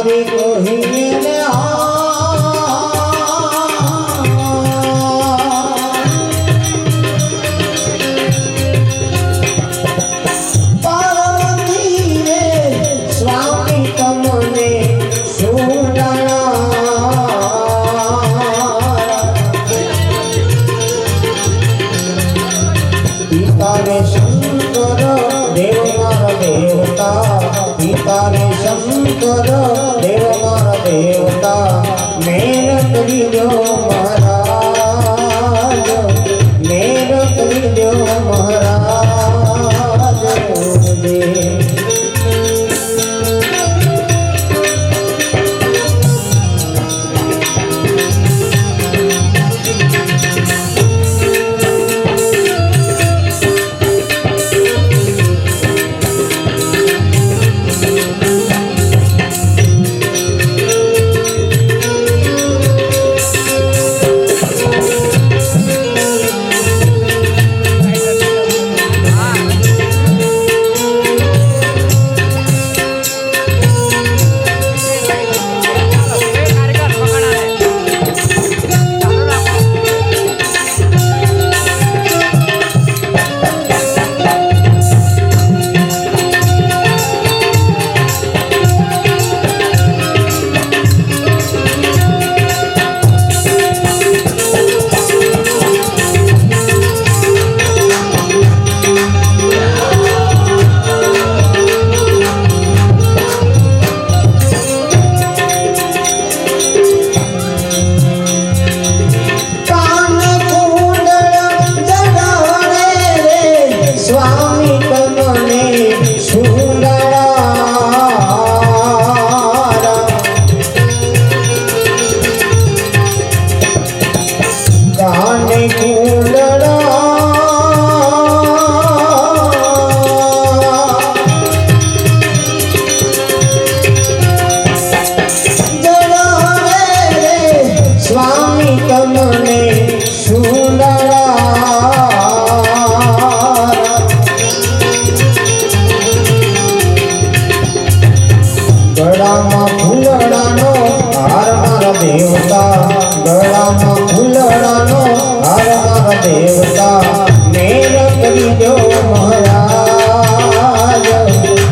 મારી કોઈને પાર્વતી રે સ્વામી તમને પિતાને શંકર દેવ મારા દેવતા પિતાને શંકર દેવ મારા દેવતા મેર કરી દો મહારાજ મેર કરી દો મહારાજ ગળામાં ફૂલડાનો હાર મારા દેવતા ગળામાં ફૂલડાનો હાર મારા દેવતા મેર કરી દો મહારાજ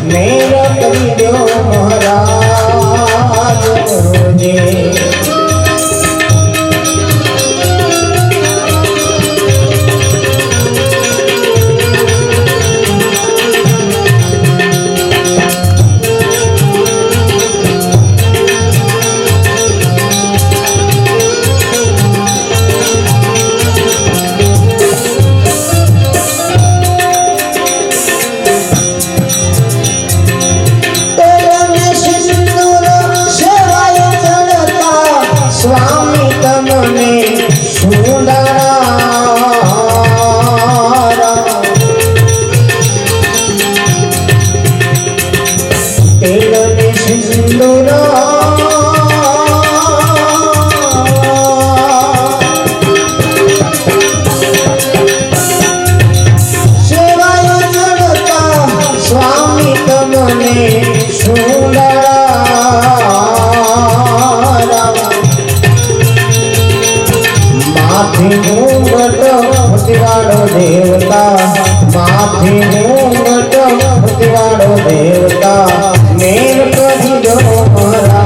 મેર કરી દો મહારાજ દેવતા માથે ઘૂંઘટ મૂકવાળો દેવતા મેર કરી દો મહારાજ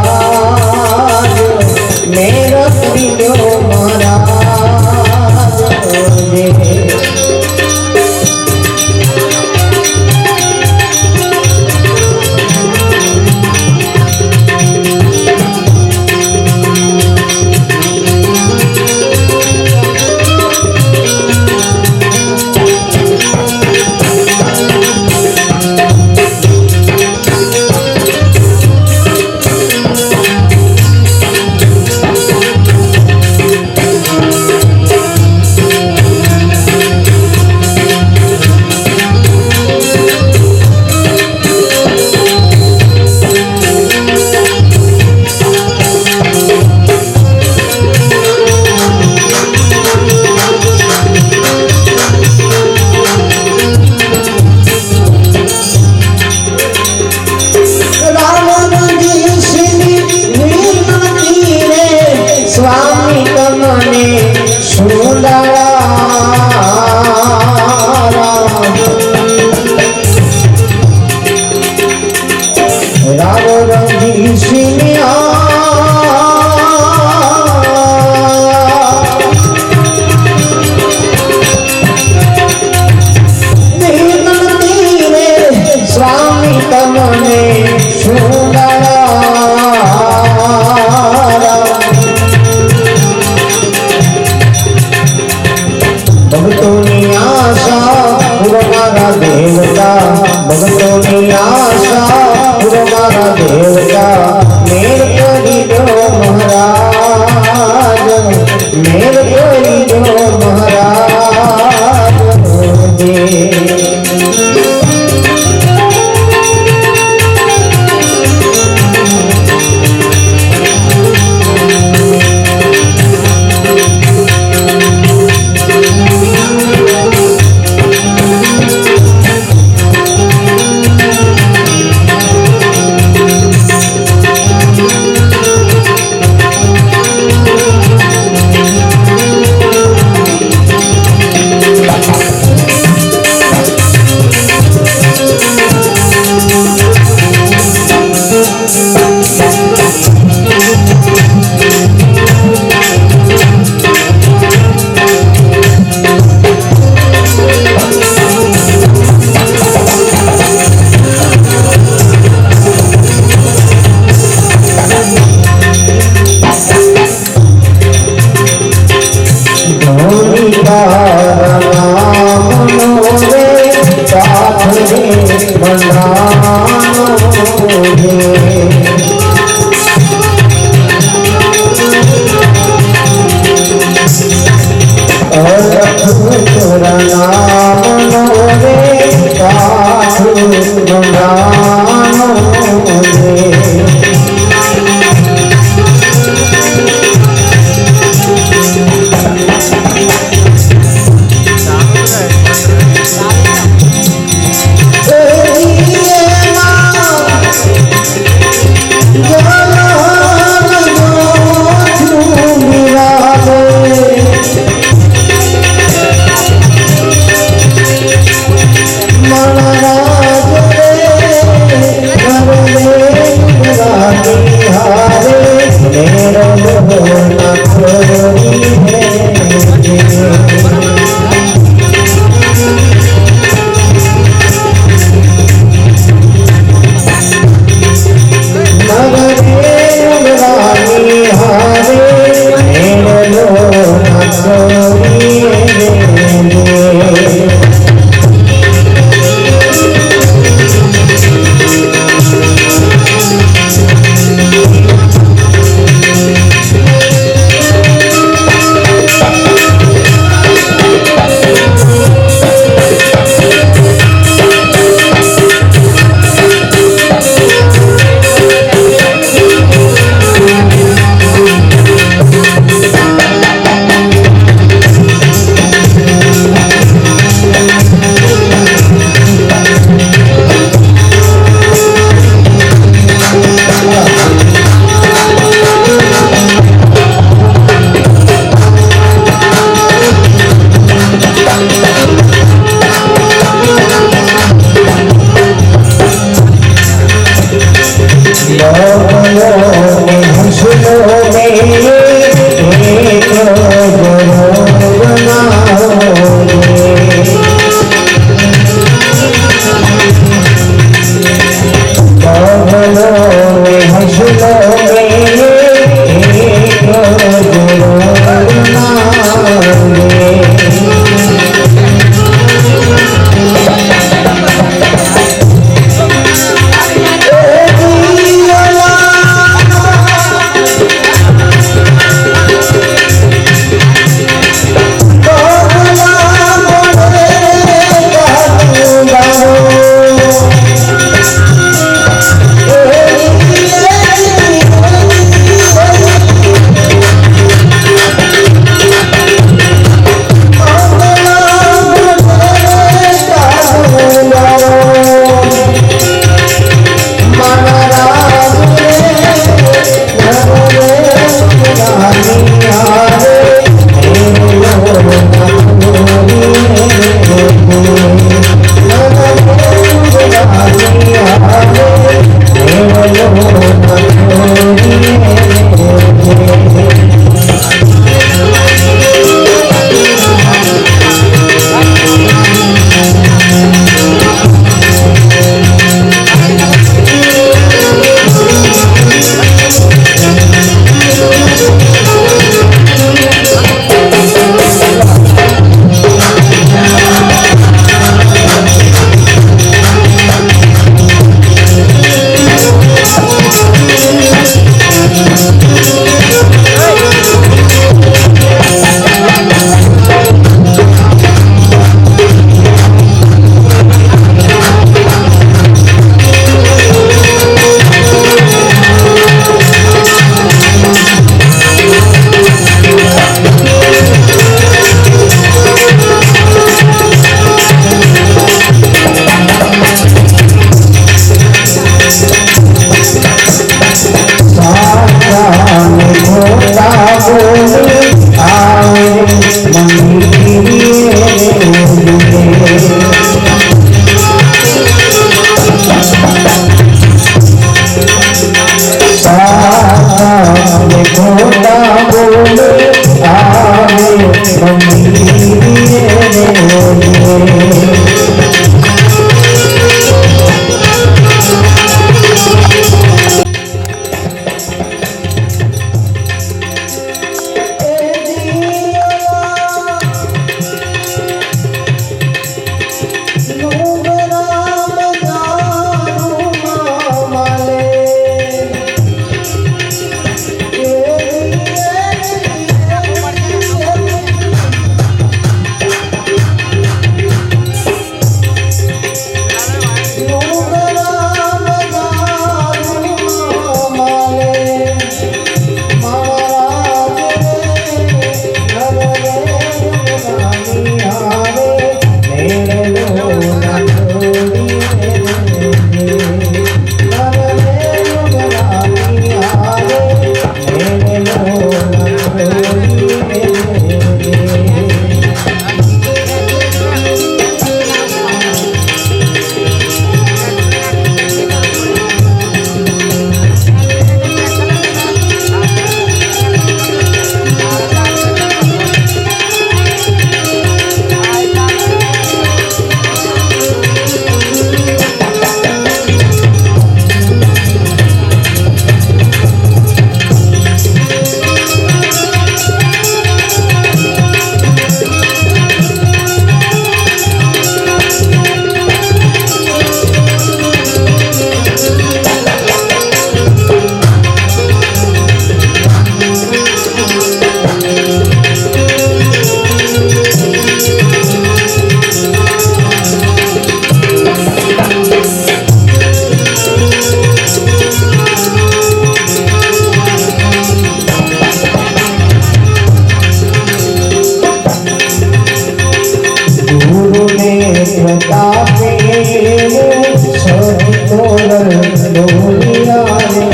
तोरण डोलिया रे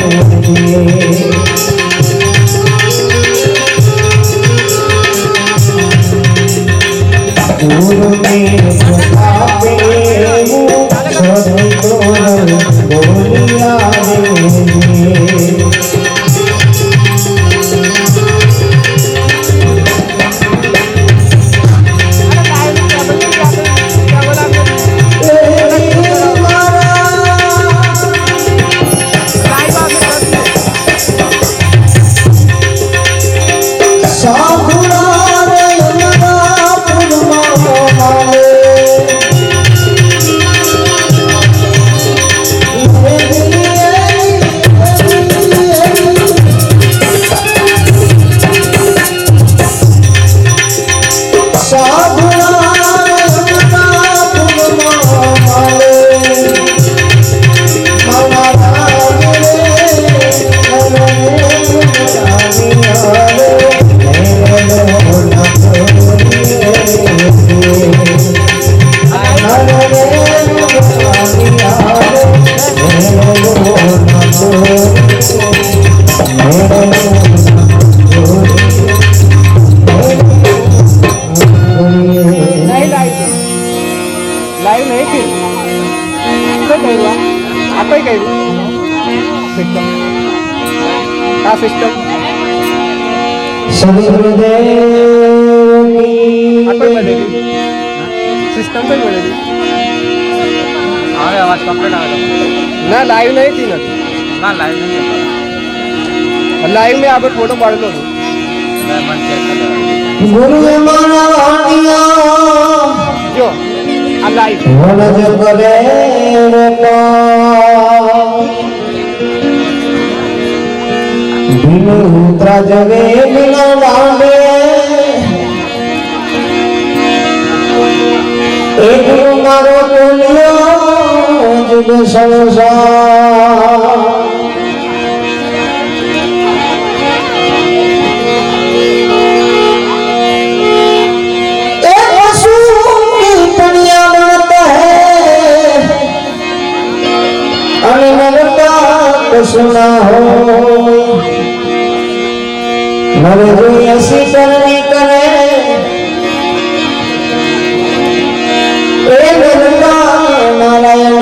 दूर में छुपावे सभी तोरण डोलिया रे सिस्टम पे बोलेगी अरे आवाज कंप्लीट आ गया ना लाइव नहीं थी ना लाइव नहीं लाइव में आप फोटो पढ़ लो मैं मन चेक कर गुरु माना वाणिया जो लाइव मन जो करे रे बिनु उतरा जगे बिना लागे एक मारो बोलियो जुग संसार एक पशु की दुनिया बनता है अनमरता कुछ ना हो मरे हुई ऐसी करनी करे नारायण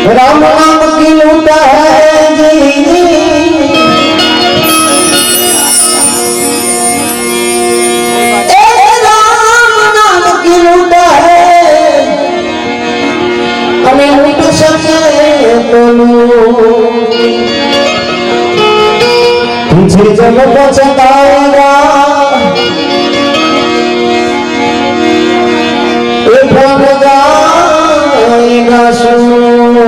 राम नाम की लूटा है जी राम नाम की लूटा है हमें लूट सके तो पीछे जब पछताएगा एक बन जाएगा सुनो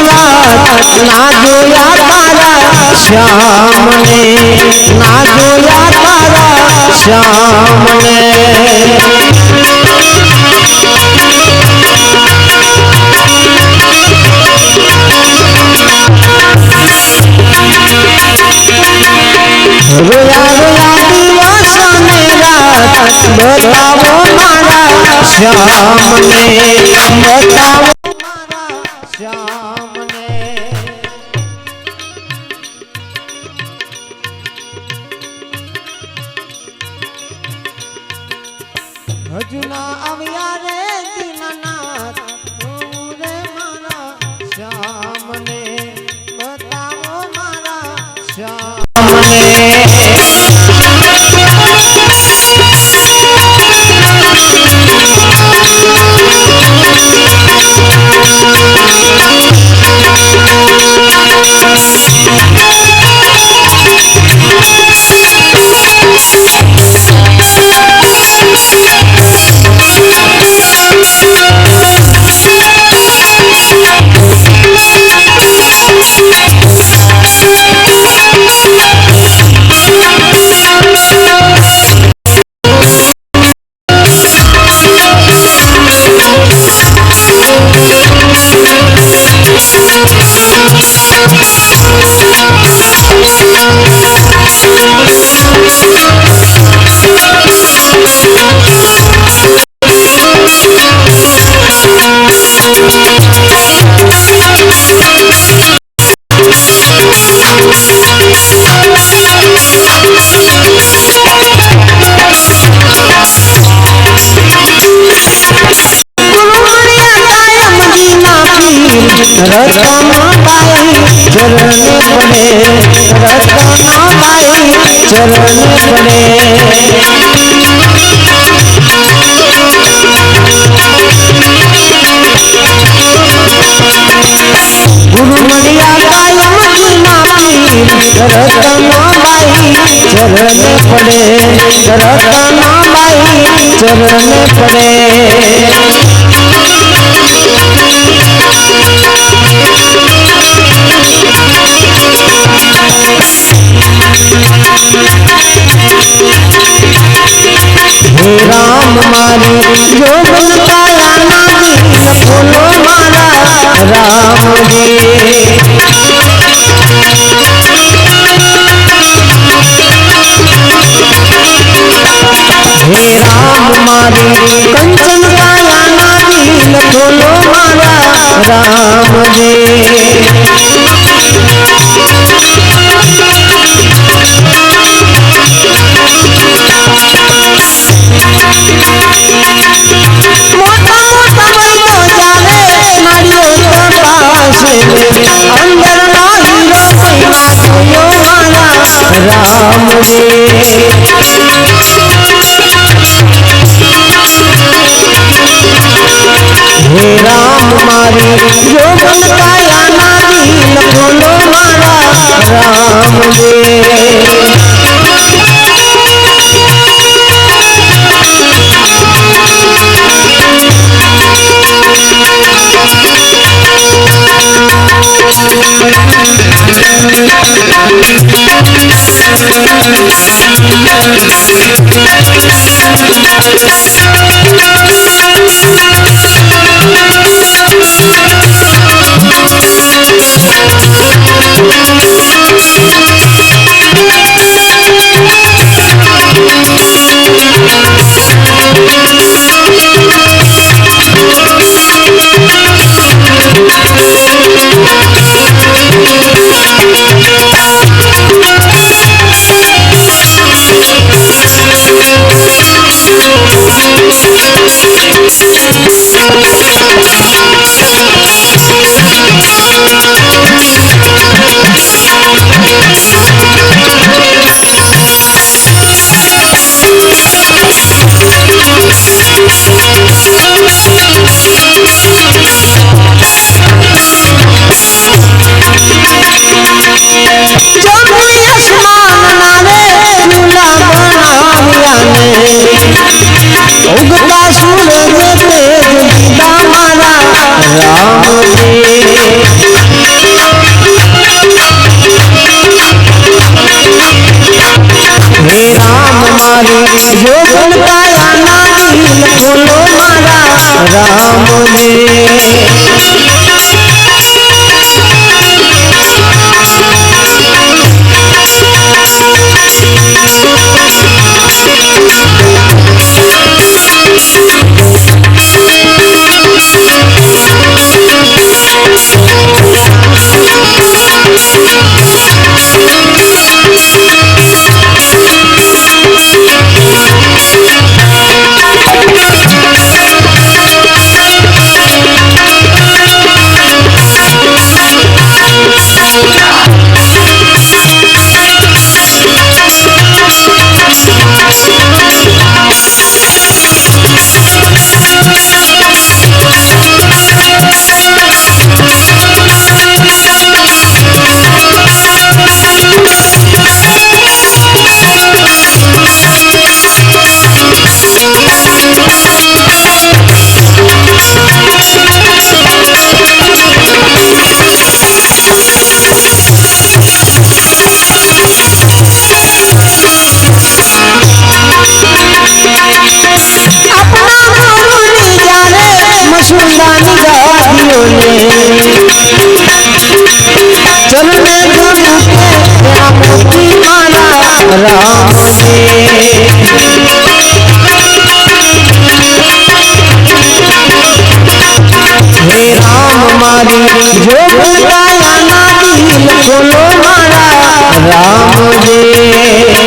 વાત ના જોયા તારા શ્યામને ના જોયા તારા શ્યામને રોયા રોયા દિવસ ને રાત બતાવો મારા શ્યામને બતાવો મારા શ્યામને હજુ ના આવ્યા રે દીનાનાથ રે મારા શ્યામને બતાવો મારા શ્યામને રતન બાઈ ચરણે પડે રતન બાઈ ચરણે પડે ગુરુ મળ્યા કાયમ જૂના પીર રતન બાઈ ચરણે પડે રતન બાઈ ચરણે પડે राम मारे जो मन पाया नादी न बोलो मारा राम जी हे राम मारे कंचन पाया नादी न बोलो मारा राम जी अंदर ना हीरो ना जोयो मारा राम रे हे राम मारी जो मन पाया नारी न बोलो मारा राम रे जो गुण गाया ना दिल खोलो मारा राम जी। चलने गुरु के तेरा मोती मारा राम जी। हे राम मारी जो गाया ना दिल खोलो मारा राम जी।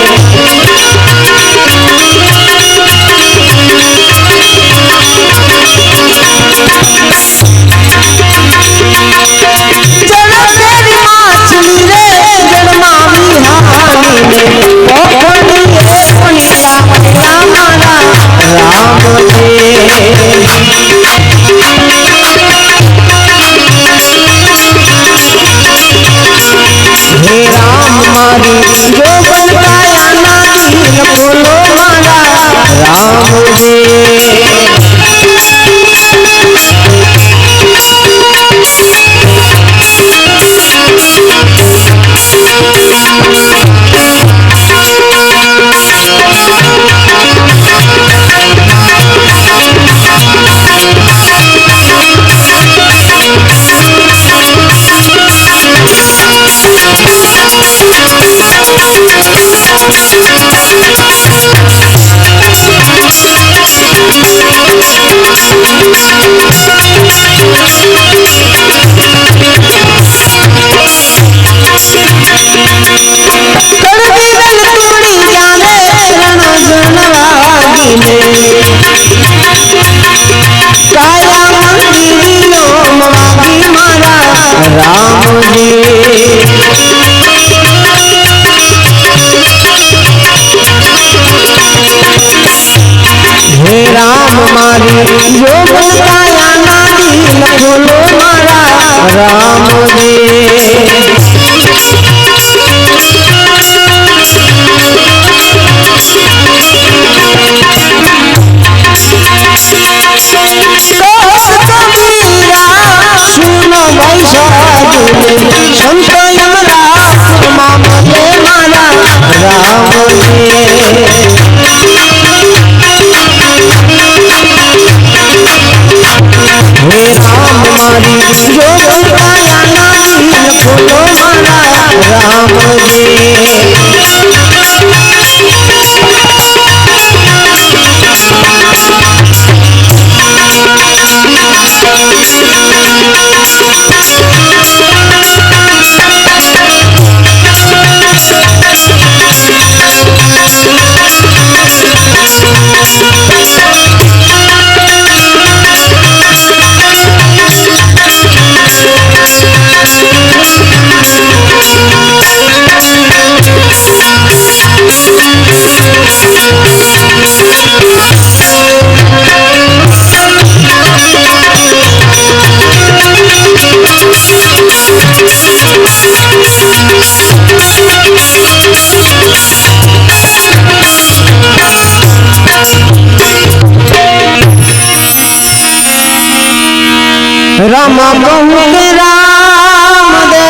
राम बहुत राम दे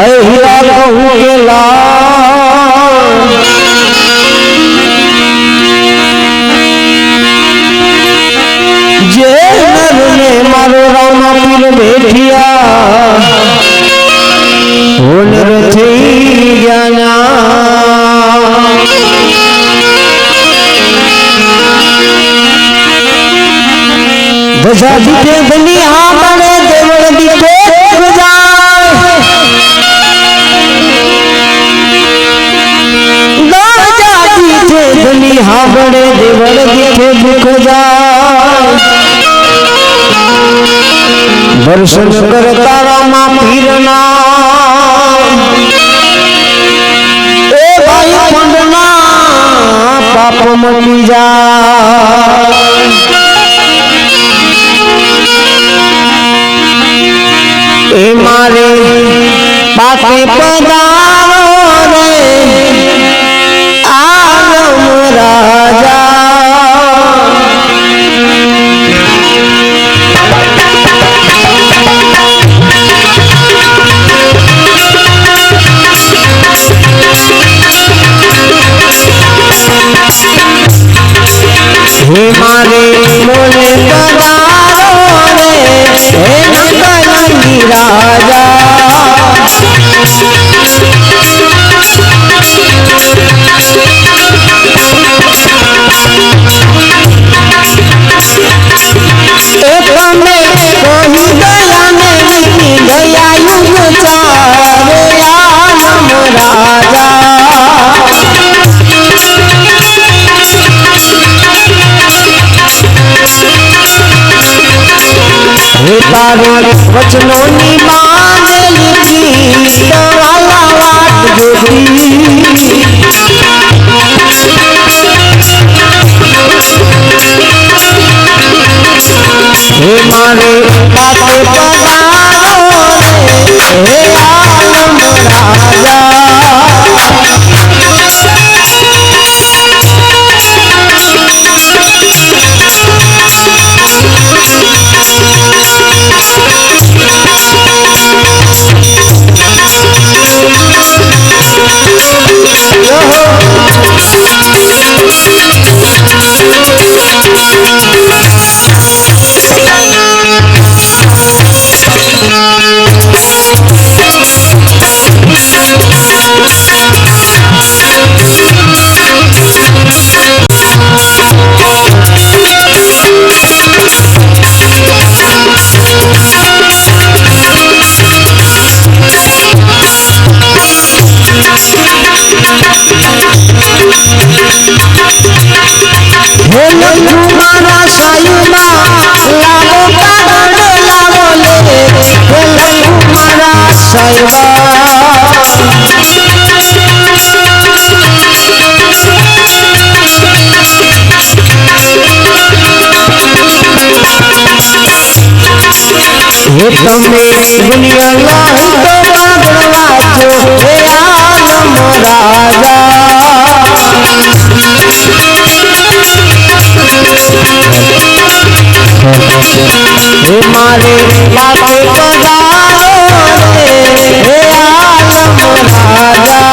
अहिरा बहु के लाल ગયા ઓનર થઈ ગયા ધજા દીધે બની હા બને દેવળ દીધે ધની હા બને દેવળ દીધે ભૂખ જાય દર્શન કર તારામાં પીરના એ ભાઈ પંડના પાપ મટી જાય એ મારે પાકે પધારો રે આલમ રાજા हे मारे मोले पधारो रे हे नंदनी राजा તમે કહી ગયા ને વીતી ગયા યુગ ચારે આલમ રાજા હે તારે વચનોની બાંધેલી વાલા વાટ જોતી હે મારે પાકે પધારો રે હે આલમ રાજા તમે દુનિયા લાઈ તો પાગળવા છો હે આલમ રાજા હે મારે પાકે પધારો રે હે આલમ રાજા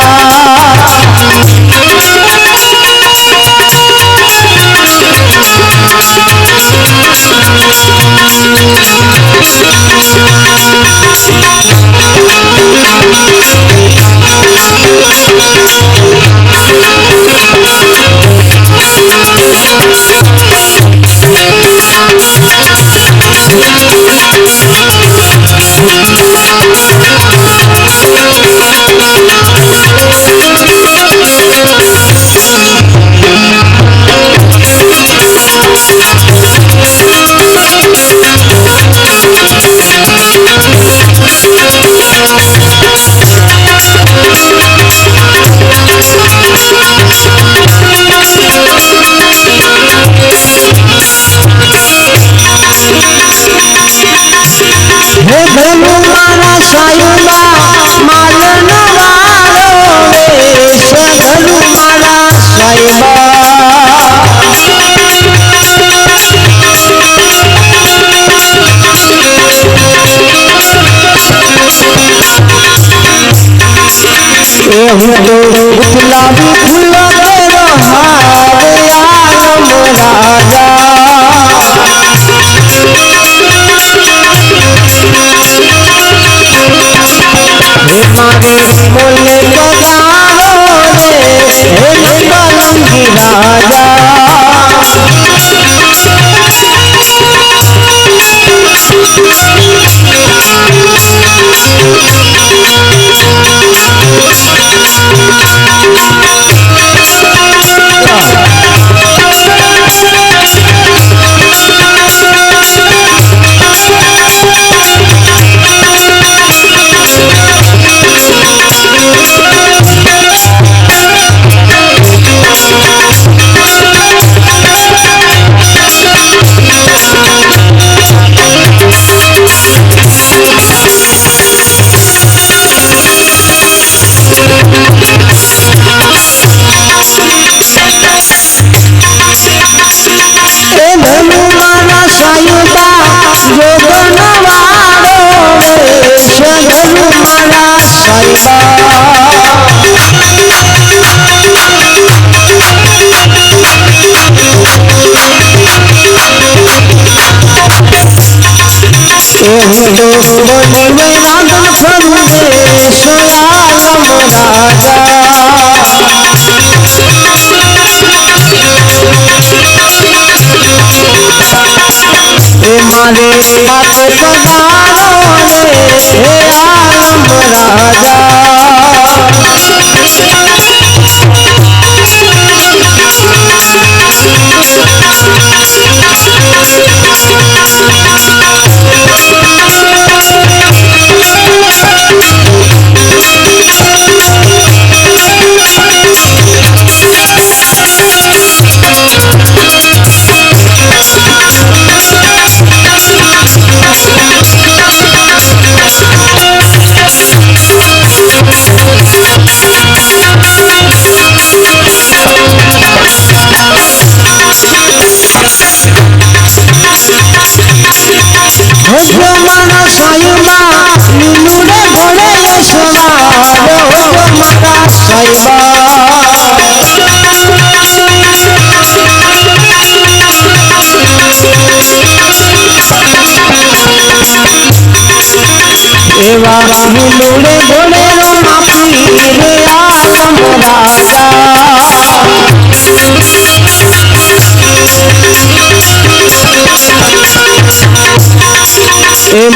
હું તો ગુલાબી ફૂલ તેરો હારે આલમ રાજા राजा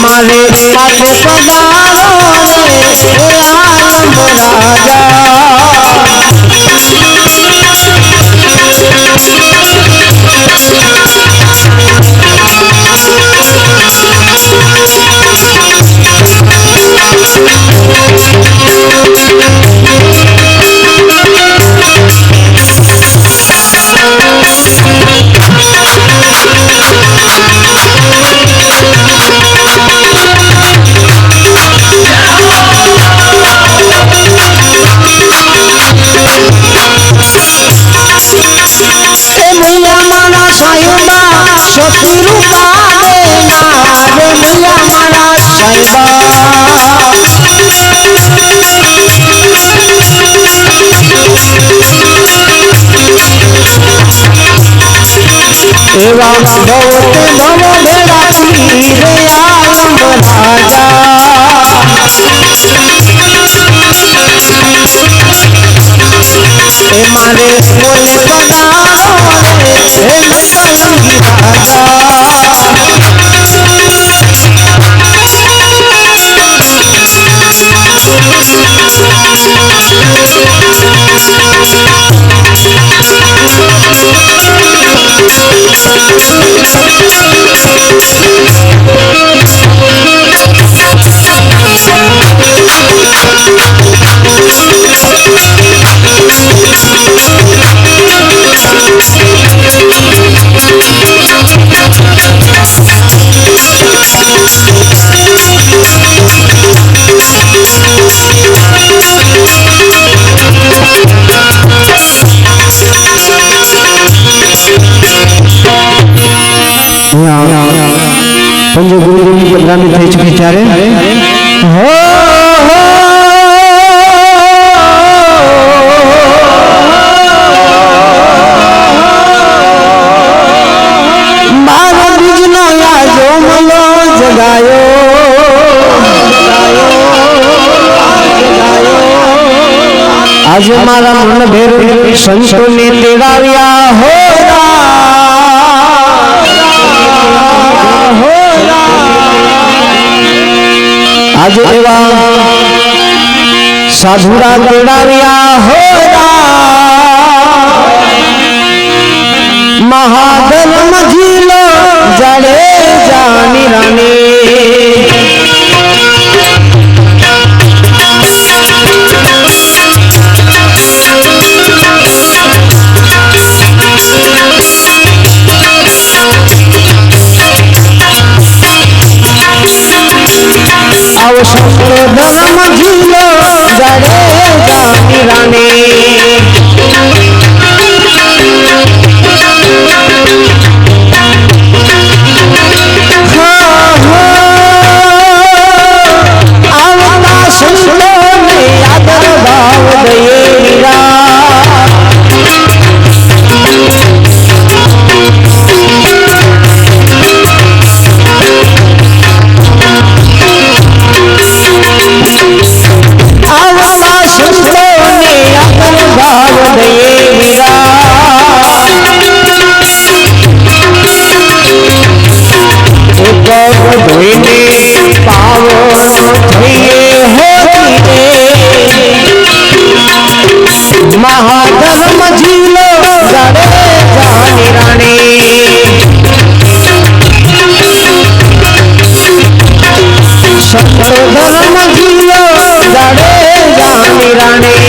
मारे पाछे पधारो रे आलम राजा पंचगुरु की 15 में થઈ ચૂકી ત્યારે હો મારો બીજનો યાજો મલો જગાયો आज मारा मन भेरू संतो ने तेड़ाव्या हो आज एवा साधुरा तेड़ाव्या हो महाधर्म झीलो जड़े जानी रानी धर्म झीलो जड़े जानी रानी आवता संतो में आदर भाव दये मीरा महाधर्म झीलो जड़े जानी रानी संतो धर्म झीलो जड़े जानी रानी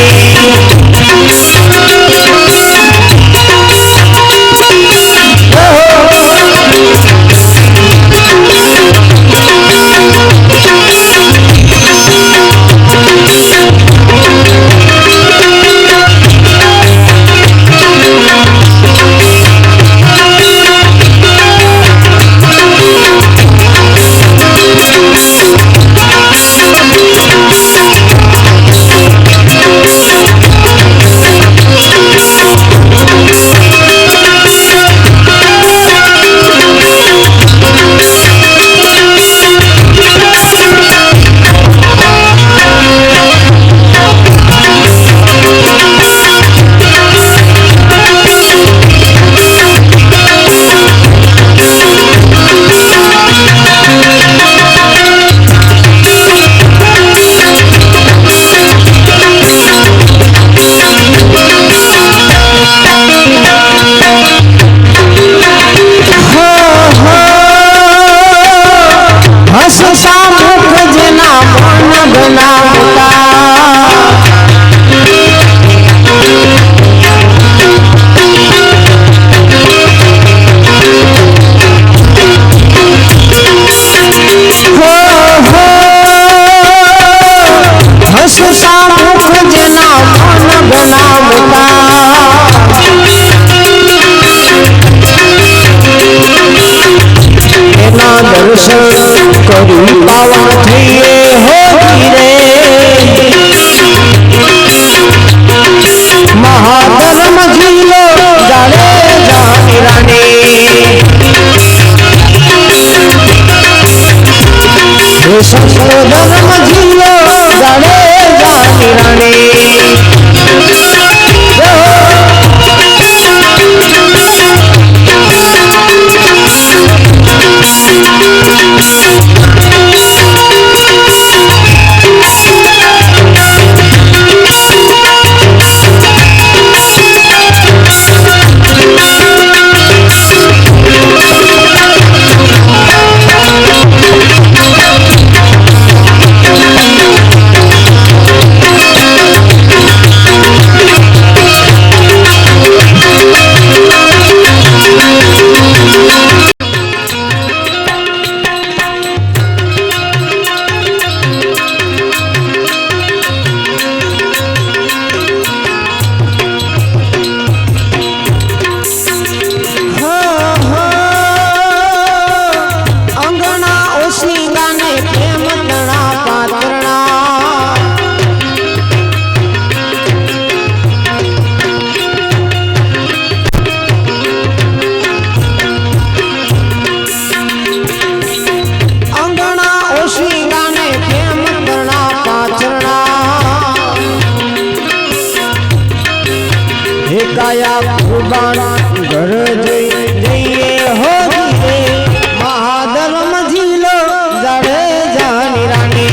दर्शन करी पावन थिए हो महाधर्म झीलो जड़े जानी रानी संतो धर्म झीलो जड़े जानी रानी बाण घर जइए हो रे महाधर्म झीलो जाड़े जानी रानी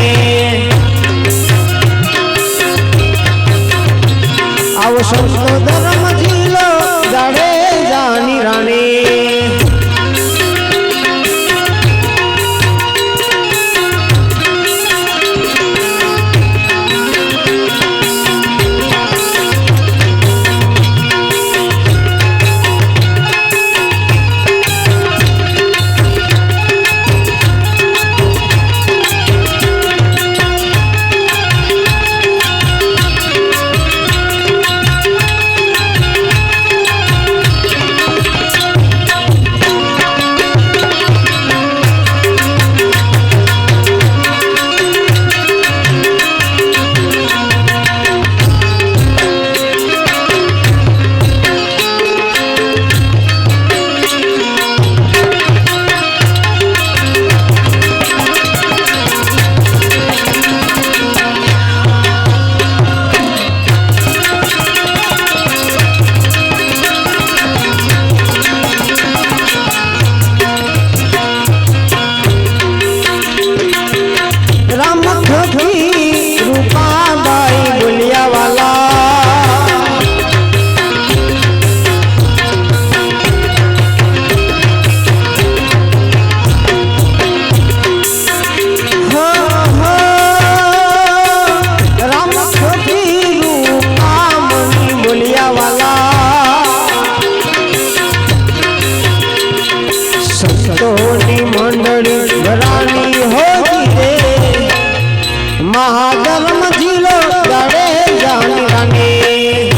आओ संतो धर्म झीलो जाड़े जानी रानी महाधर्म झीलो जाड़े जानी रानी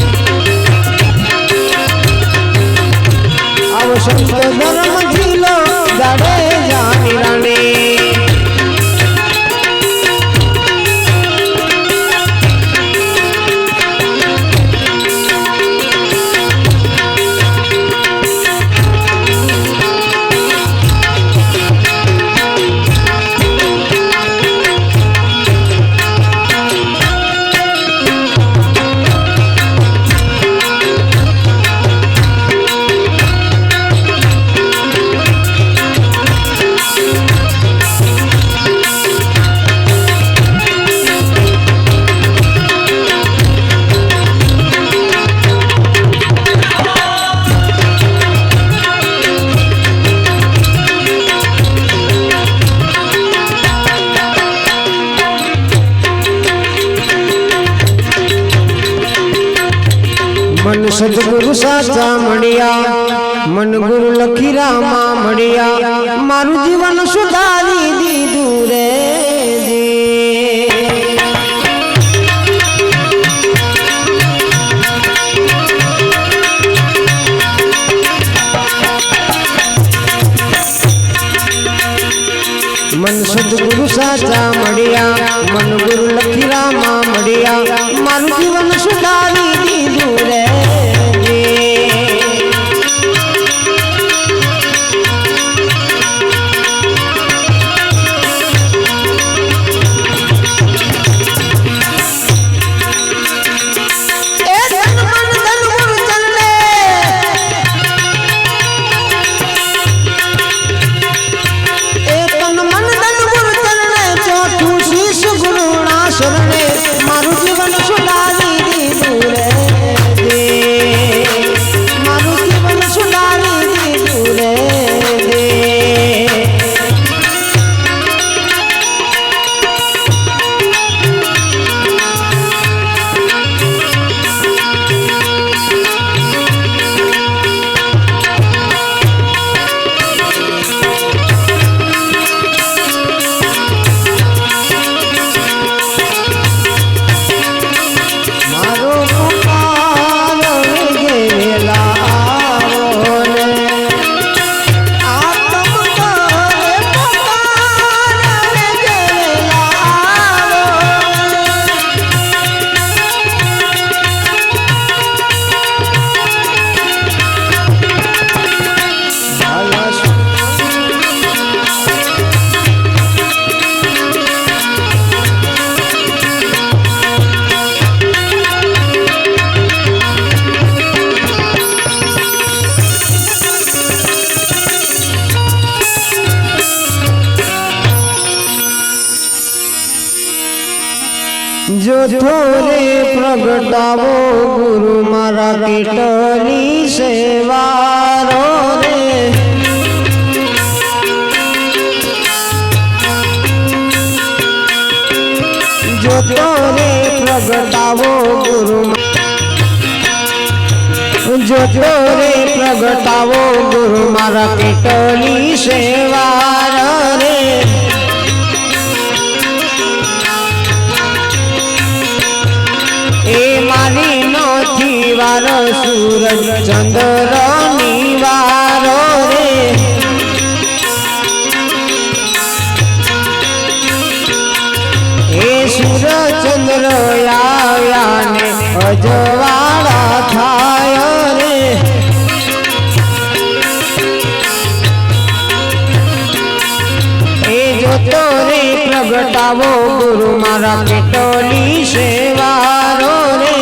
अब संत धर्म झीलो जाड़े जानी रानी मन सदगुरु साचा मणिया मन गुरु लखी रामा मणिया मारू जीवन सुधारी दीदू रे मन सदगुरु साचा मणिया मन गुरु लखी रामा मणिया मारू जीवन सुधारी दीदू रे मारू जीवन जो થોરે પ્રગટાવો ગુરુ મારા કેટલી સેવારો રે जो થોરે પ્રગટાવો ગુરુ जो થોરે પ્રગટાવો ગુરુ મારા કેટલી સેવારો રે ए मारी नथी वार सूरज चंद्र निवारो रे ए सूरज चंद्र आया ने अजवाड़ा थाय रे ए जो तोरे प्रगटावो गुरु मारा केटली सेवारो रे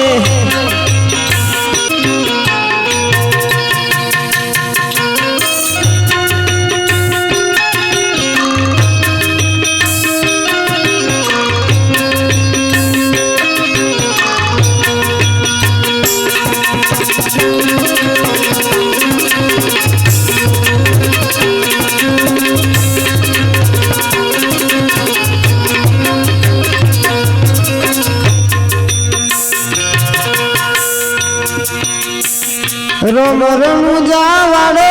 रोम रोम जावाड़ो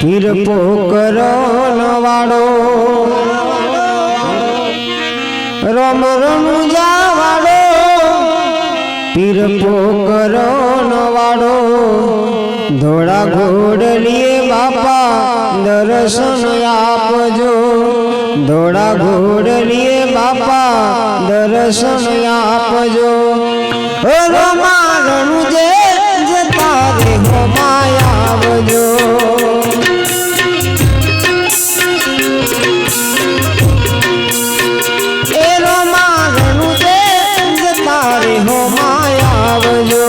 पीर पोकरो नवाड़ो रोम रोम जावाड़ो पीर पोकरो नवाड़ो धोड़ा घोड़लिए बापा दर्शन आपजो धोड़ा घोड़लिए बापा दर्शन आपजो रोमा रણુજે તારે હો માયા આવજો એ રોમા રણુજે તારે હો માયા આવજો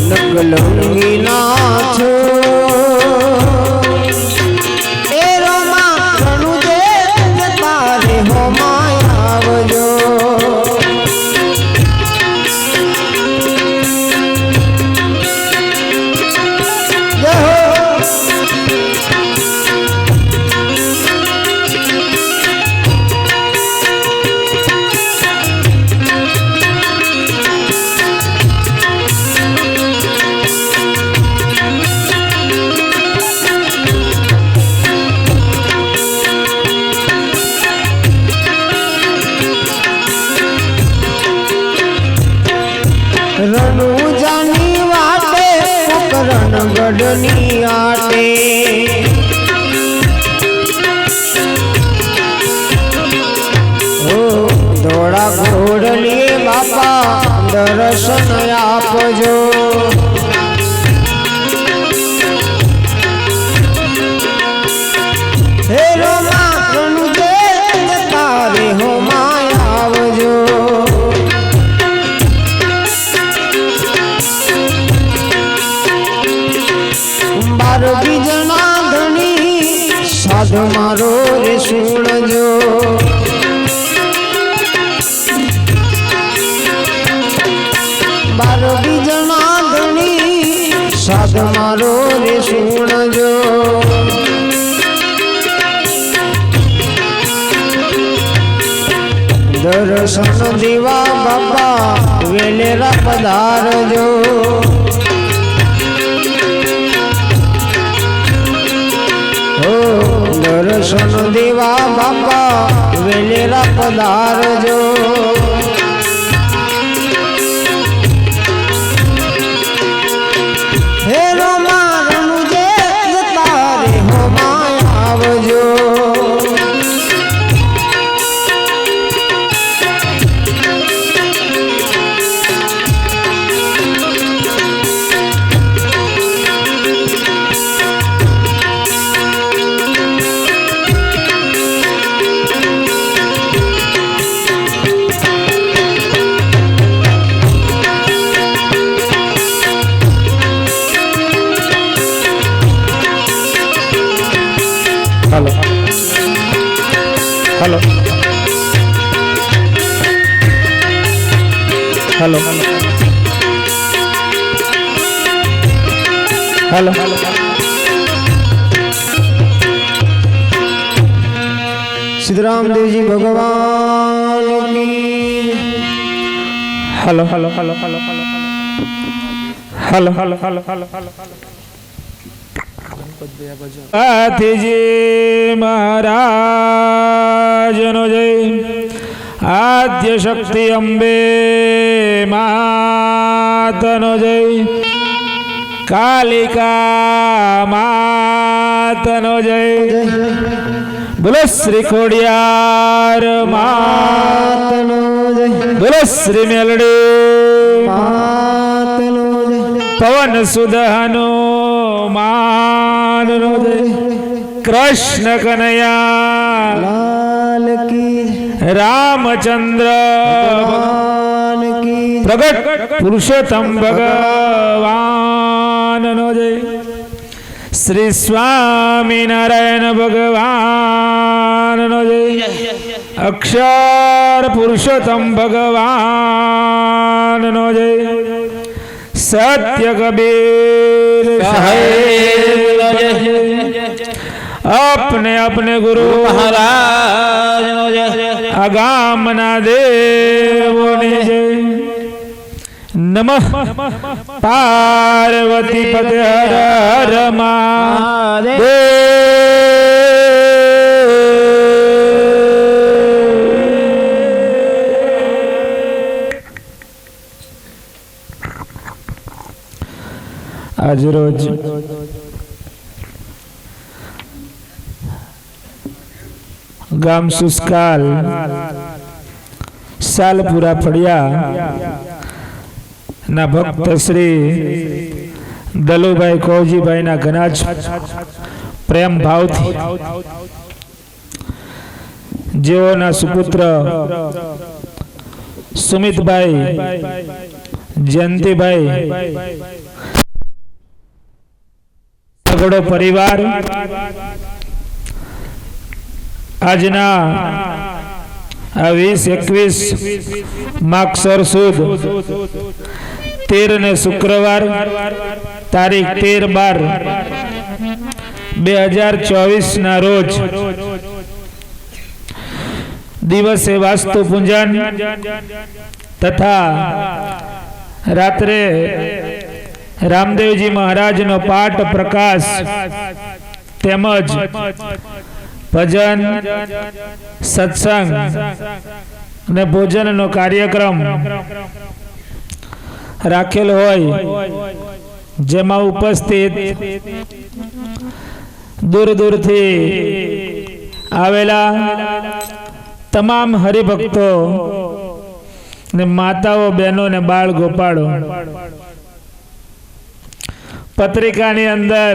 નકલંગી નાથો रनुजानी वाटे रणगढ़नी आटे ओ धोड़ा घोड़लिए बापा दर्शन आपजो हे रोमा रनुजे तारे हो माया आवजो बारो बीजना धनी साध मारो रे सुणजो बारो बीजना धनी साध मारो रे सुणजो दर्शन देवा बापा वेलेरा पधारजो दर्शन देवा बापा वेलेरा पधारजो हे रोमा रणुजे तारे हो माया आवजो hello hello hello hello Siddharam Dev ji भगवान की hello hello hello hello hello hello hello hello hello hello जी महाराज नो जय आद्य शक्ति अंबे मातनो जय कालिका मातनो जय बोलो श्री खोडियार मातनो जय बोलो श्री मेलडी मातनो जय पवन सुध हनुमानो जय कृष्ण कन्हैया लाल की रामचंद्र भगवान की प्रगट पुरुषोत्तम भगवान नो जय श्री स्वामी नारायण भगवान नो जय अक्षर पुरुषोत्तम भगवान नो जय सत्य कबीर अपने अपने गुरु महाराज आगामना देवों ने जय नमः पार्वती पते हर हर महादेव आज रोज गाम सुस्काल सालपुरा फड़िया ना भक्त श्री दलुभाई कौजीभाई ना घनाज प्रेम भाव थी जेओ ना सुपुत्र सुमित भाई जयंती भाई सगड़ो परिवार आजना 20-21 मागसर सुद 13 ने शुक्रवार तारीख 13/12/2024 ना रोज दिवसे वास्तु पूजन तथा रात्रे रामदेव जी महाराज नो पाठ प्रकाश तेमज भजन सत्संग ने भोजन नो कार्यक्रम राखेल होय जेमा उपस्थित दूर दूर थी आवेला तमाम हरिभक्तो ने माताओ बहनों ने बाळ गोपाळो पत्रिका ने अंदर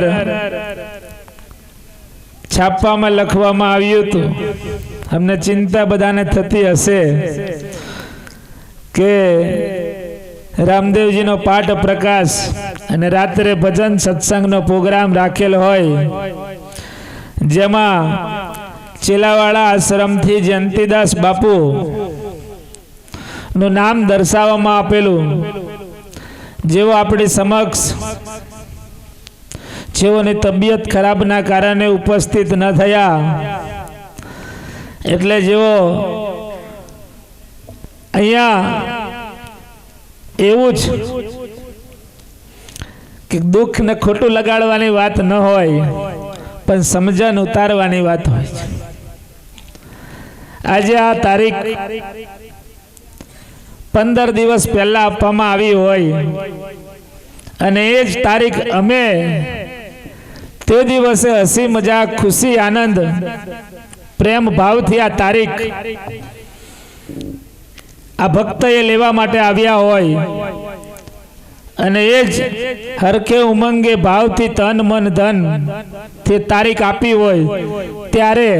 छापा में लखवामां आव्युं हतुं हमने चिंता बधाने थती हशे के रामदेव जी नो पाठ प्रकाश अने रात्रे भजन सत्संग नो प्रोग्राम राखेल होय जेमा चेलावाड़ा आश्रम थी जयंतीदास बापू नु नाम दर्शाववामां आपेलुं जेवो आपणी समक्ष जेओनी तबियत खराब ना कारणे उपस्थित न थया एटले जेओ अहींया एवुं ज कि दुख ने खोटुं लगाडवानी वात न होय पण समजण उतारवानी वात होय आज आ तारीख 15 दिवस पहला आपवामां आवी होय अने ए ज तारीख अमे ते दिवसे हसी मजाक खुशी आनंद प्रेम भाव थी आ तारीख आ भक्तए लेवा माटे आव्या होय अने ए ज हरखे उमंगे भाव थी तन मन धन थी तारीख आपी होय त्यारे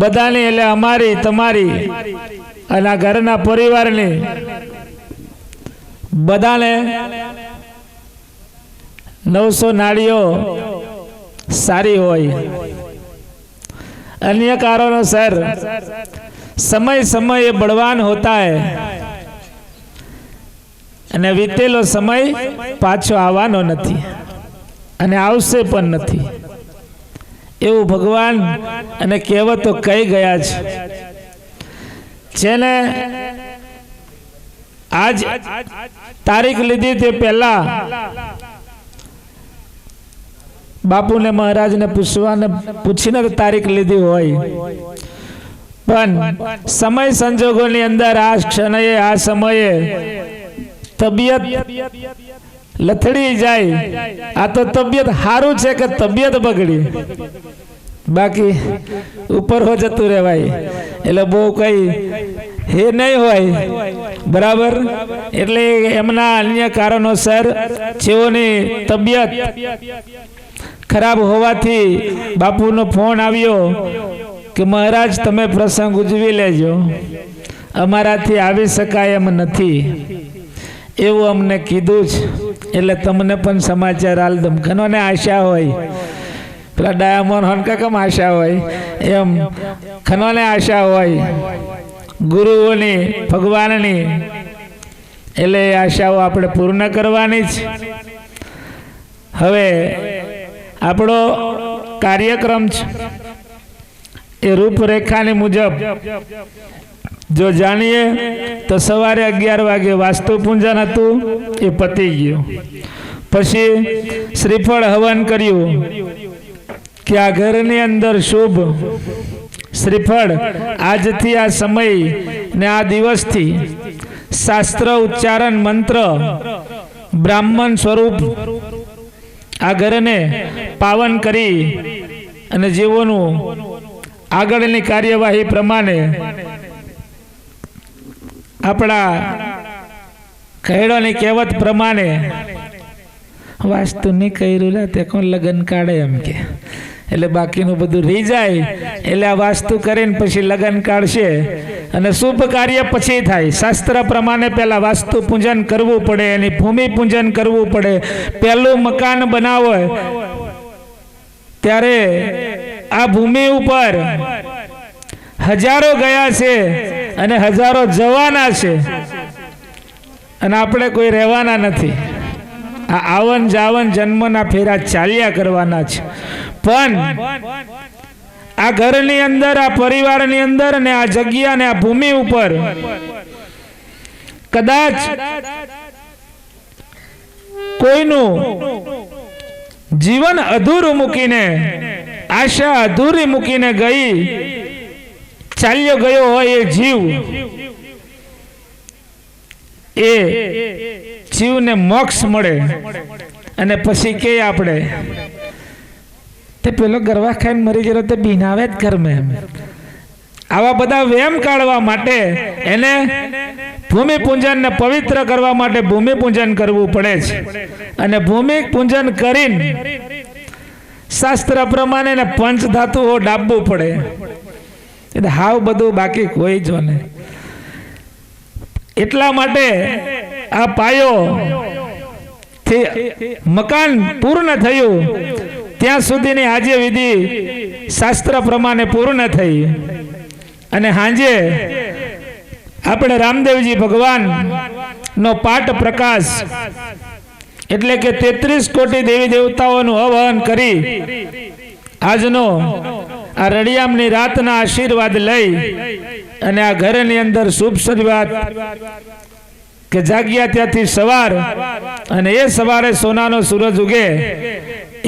बधाने एटले अमारी तमारी अने घरना परिवारने बधाने 900 नाड़ीओ सारी होय। अन्य कारणोसर समय समय बलवान होता है અને વીતેલો સમય પાછો આવવાનો નથી અને આવશે પણ નથી એવું ભગવાન અને કહેવતો કહી ગયા છે। જેને આજ તારીખ લીધી તે પહેલા બાપુને મહારાજને પૂછીને તારીખ લીધી હોય, પણ સમય સંજોગોની અંદર આ ક્ષણે આ સમયે તબિયત લથડી જાય। આ તો તબિયત સારું છે કે તબિયત બગડી, બાકી ઉપર હો જતું રહેવાય એટલે બહુ કઈ હે નહીં હોય બરાબર। એટલે એમના અન્ય કારણોસર જેઓની તબિયત ખરાબ હોવાથી બાપુનો ફોન આવ્યો કે મહારાજ તમે પ્રસંગ ઉજવી લેજો, અમારાથી આવી શકાય એમ નથી એવું અમને કીધું છે। એટલે તમને પણ સમાચાર હાલ દમ ઘણોને આશા હોય, પેલા ડાયામોન હનકા કેમ આશા હોય એમ ઘણોને આશા હોય ગુરુઓની ભગવાનની, એટલે એ આશાઓ આપણે પૂર્ણ કરવાની જ। હવે આપણો કાર્યક્રમ છે એ રૂપરેખાની મુજબ જો જાણીએ તો સવારે 11 વાગે વાસ્તુ પૂજન હતું એ પતી ગયું, પછી શ્રીફળ હવન કર્યું કે આ ઘરની અંદર શુભ શ્રીફળ આજથી આ સમય ને આ દિવસથી શાસ્ત્ર ઉચ્ચારણ મંત્ર બ્રાહ્મણ સ્વરૂપ આ ઘરને પાવન કરી અને જેઓનું આગળની કાર્યવાહી પ્રમાણે આપણા કહેવાની કહેવત પ્રમાણે વાસ્તુ નહીં કર્યું લે તે કોણ લગ્ન કાઢે એમ કે, એટલે બાકીનું બધું રહી જાય એટલે આ વાસ્તુ કરીને પછી લગ્ન કાઢશે અને શુભ કાર્ય પછી થાય। શાસ્ત્ર પ્રમાણે પહેલા વાસ્તુ પૂજન કરવું પડે, એની ભૂમિ પૂજન કરવું પડે। પહેલું મકાન બનાવો ત્યારે આ ભૂમિ ઉપર હજારો ગયા છે અને હજારો જવાના છે અને આપણે કોઈ રહેવાના નથી। આ આવન જાવન જન્મના ફેરા ચાલ્યા કરવાના છે, પણ આ ઘરની અંદર આ પરિવારની અંદર ને આ જગ્યા ને આ ભૂમિ ઉપર કદાચ કોઈનું જીવન અધૂરું મૂકીને આશા અધૂરી મૂકીને ગઈ ચાલ્યો ગયો હોય એ જીવ, એ જીવને મોક્ષ મળે અને પછી કે આપણે તે પેલો ગરવા ખાઈને મરી ગયો તે બિનાવે જ ઘરમાં એમ આવા બધા વેમ કાઢવા માટે એને ભૂમિ પૂજન ને પવિત્ર કરવા માટે ભૂમિ પૂજન કરવું પડે છે। અને ભૂમિ પૂજન કરીને શાસ્ત્ર પ્રમાણે ને પંચ ધાતુઓ ડાબવું પડે, એટલે હાવ બધું બાકી કોઈ જો ને। એટલા માટે આ પાયો થી મકાન પૂર્ણ થયું ત્યાં સુધીની આજે વિધિ શાસ્ત્ર પ્રમાણે પૂર્ણ થઈ અને હાંજે આપણે રામદેવજી ભગવાન નો પાઠ પ્રકાશ એટલે કે 33 કોટી દેવી દેવતાઓનું હવન કરી આજનો આ રડિયામની રાતના આશીર્વાદ લઈ અને આ ઘરની અંદર શુભ શરૂઆત કે જાગ્યા ત્યાંથી સવાર અને એ સવારે સોનાનો સૂરજ ઉગે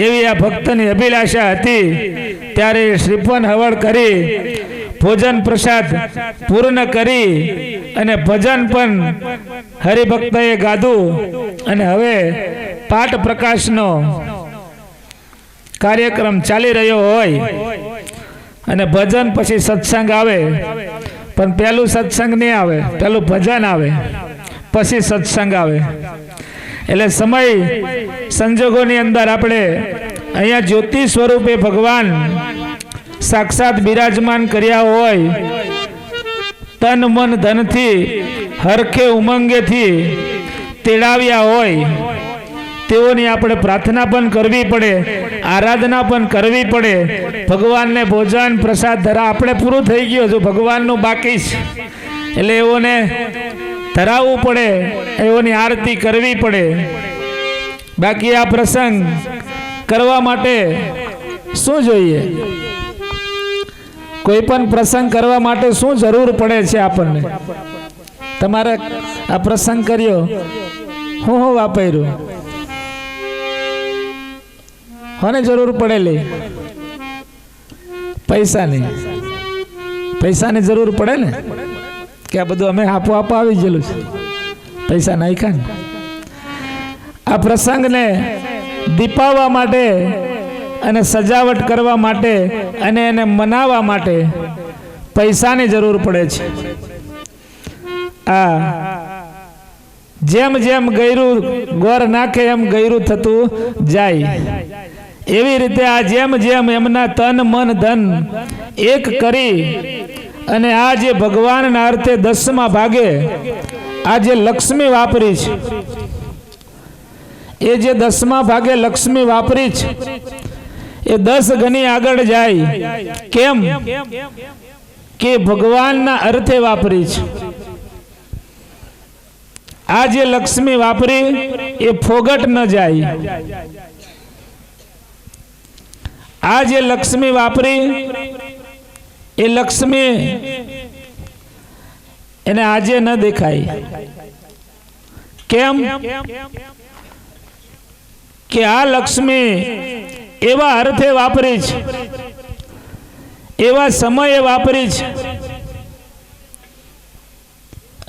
એવી આ ભક્તની અભિલાષા હતી। ત્યારે શ્રીફળ હવન કરી ભોજન પ્રસાદ પૂર્ણ કરી અને ભજન પણ હરિભક્તએ ગાધું અને હવે પાઠ પ્રકાશનો કાર્યક્રમ ચાલી રહ્યો હોય અને ભજન પછી સત્સંગ આવે, પણ પહેલું સત્સંગ નહીં આવે, પહેલું ભજન આવે પછી સત્સંગ આવે। એટલે સમય સંજોગોની અંદર આપણે અહીંયા જ્યોતિ સ્વરૂપે ભગવાન સાક્ષાત બિરાજમાન કર્યા હોય, તન મન ધનથી હરખે ઉમંગેથી તેડાવ્યા હોય, તેઓની આપણે પ્રાર્થના પણ કરવી પડે, આરાધના પણ કરવી પડે. ભગવાનને ભોજન પ્રસાદ ધરા આપણે પૂરું થઈ ગયું, જો ભગવાનનું બાકી છે એટલે એઓને ધરાવવું પડે, એઓની આરતી કરવી પડે. બાકી આ પ્રસંગ કરવા માટે શું જોઈએ? કોઈ પણ પ્રસંગ કરવા માટે શું જરૂર પડે છે આપણને? તમારે આ પ્રસંગ કર્યો, હું વાપર્યું, કોને જરૂર પડેલી? પૈસાની. પૈસાની જરૂર પડે ને, કે આ બધું અમે આપો આવી ગયેલું છે, પૈસા નાખ્યા ને. આ પ્રસંગને દીપાવવા માટે અને સજાવટ કરવા માટે અને એને મનાવવા માટે પૈસાની જરૂર પડે છે. આ જેમ જેમ ગયરું ગોર નાખે એમ ગયરું થતું જાય, એવી રીતે આ જેમ જેમ એમના તન મન ધન એક કરી અને આ જે ભગવાનના અર્થે 10મા ભાગે આ જે લક્ષ્મી વાપરી છે, એ જે 10મા ભાગે લક્ષ્મી વાપરી છે એ 10 ગણી આગળ જાય. કેમ કે ભગવાનના અર્થે વાપરી છે. આ જે લક્ષ્મી વાપરી એ ફોગટ ન જાય. આ જે લક્ષ્મી વાપરી એ લક્ષ્મી એને આજે ન દેખાય. કેમ કે આ લક્ષ્મી એવા અર્થે વાપરી છે, એવા સમયે વાપરી છે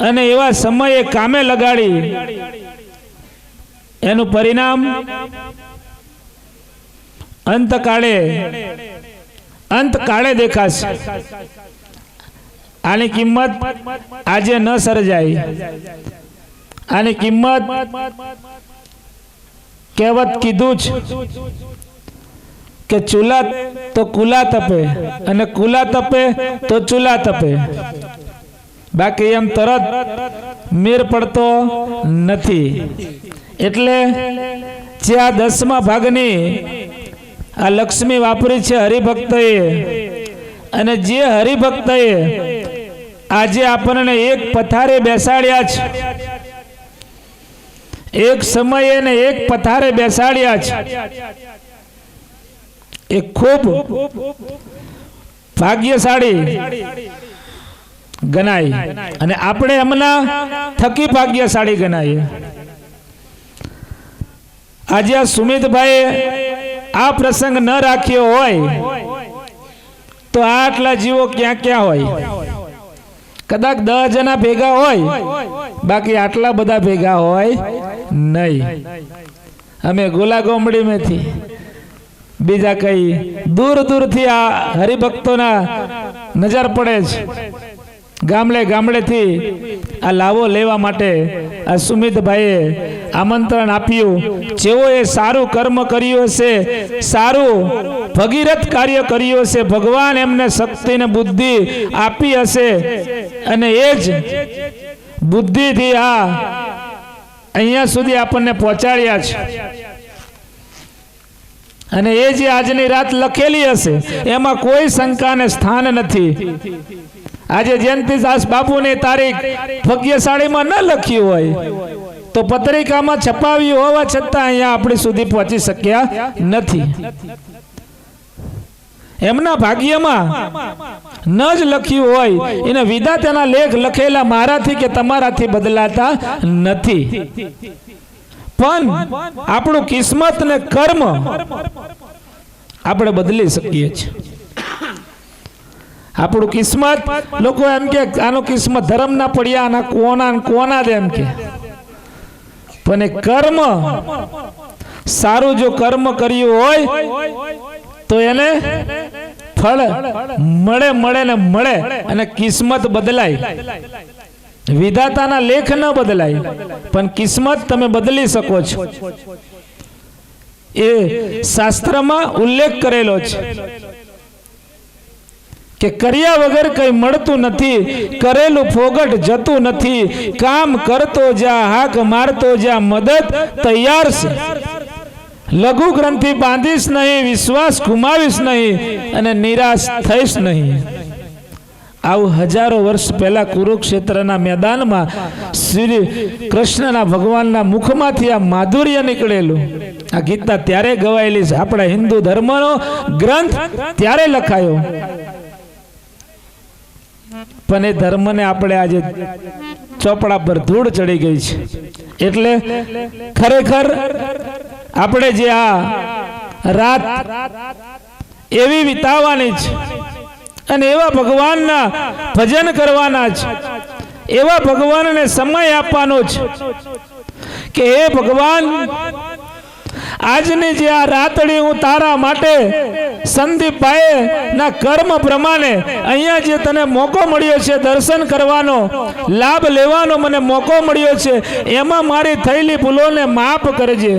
અને એવા સમયે કામે લગાડી, એનું પરિણામ અંતકાળે દેખાશે. આની કિંમત આજે ન સર્જાય. આની કિંમત કહેવત કીધું છે કે ચૂલા તો કુલા તપે અને કુલા તપે તો ચૂલા તપે, બાકી એમ તરત મેર પડતો નથી. એટલે જે આ 10મા ભાગની આ લક્ષ્મી વાપરી છે હરિભક્તએ, અને જે હરિભક્તએ આજે આપણને એક પથારે બેસાડ્યા છે, એક સમયે ને એક પથારે બેસાડ્યા છે, એ ખૂબ ભાગ્યશાળી ગણાય અને આપણે એમના થકી ભાગ્યશાળી ગણાય. આજે આ સુમિતભાઈએ આ પ્રસંગ ન રાખ્યો હોય તો આટલા જીવો ક્યાં ક્યાં હોય? કદાચ 10 જણા ભેગા હોય, બાકી આટલા બધા ભેગા હોય નહીં. અમે ગોલા ગોમડી મેથી બીજા કઈ દૂર દૂરથી આ હરિભક્તોના નજર પડે છે. ગામડેથી આ લાવો લેવા માટે આ સુમિતભાઈએ આમંત્રણ આપ્યું. જેઓએ સારું કર્મ કર્યું હશે, સારું ભગીરથ કાર્ય કર્યું હશે, ભગવાન એમને શક્તિ ને બુદ્ધિ આપી હશે અને એ જ બુદ્ધિથી આ અહીંયા સુધી આપણને પહોંચાડ્યા છે. અને એ જે આજની રાત લખેલી હશે એમાં કોઈ શંકાને સ્થાન નથી. આજે જયંતિદાસ બાપુની તારીખ ભાગ્યશાળીમાં ન લખ્યું હોય તો પત્રિકામાં છપાવી હોવા છતાં અહીંયા આપણી સુધી પહોંચી શક્યા નથી. એમના ભાગ્યમાં ન જ લખ્યું હોય એને વિધાતાના લેખ લખેલા મારાથી કે તમારાથી બદલાતા નથી. પણ આપણું કિસ્મત ને કર્મ આપણે બદલી શકીએ છીએ. આપણું કિસ્મત, લોકો એમ કે આનું કિસ્મત ધર્મ ના પડ્યા, આના કોના દે એમ કે, પણ એ કર્મ સારું જો કર્મ કર્યું હોય તો એને ફળ મળે ને અને કિસ્મત બદલાય. વિધાતાના લેખ ન બદલાય પણ કિસ્મત તમે બદલી શકો છો. એ શાસ્ત્રમાં ઉલ્લેખ કરેલો છે કે કર્યા વગર કઈ મળતું નથી, કરેલું ફોગટ જતું નથી, કામ કરતો જા, હાક મારતો જા, મદદ તૈયાર છે. લઘુ ગ્રંથિ બાંધીશ નહીં, વિશ્વાસ ગુમાવીશ નહીં અને નિરાશ થઈશ નહીં. આવું હજારો વર્ષ પહેલા કુરુક્ષેત્રના મેદાનમાં શ્રી કૃષ્ણના ભગવાનના મુખમાંથી આ માધુર્ય નીકળેલું. આ ગીતા ત્યારે ગવાયેલી છે. આપણા હિન્દુ ધર્મનો ગ્રંથ ત્યારે લખાયો, પણ એ ધર્મને આપણે આજે ચોપડા પર ધૂળ ચડી ગઈ છે. એટલે ખરેખર આપણે જે આ રાત એવી વિતાવવાની છે અને એવા ભગવાનના ભજન કરવાના છે, એવા ભગવાનને સમય આપવાનો છે કે હે ભગવાન, આજની જે આ રાતડી હું તારા માટે સંદીપભાઈ ના કર્મ પ્રમાણે અહીંયા જે તને મોકો મળ્યો છે દર્શન કરવાનો, લાભ લેવાનો મને મોકો મળ્યો છે, એમાં મારી થયેલી ભૂલોને માફ કરજે.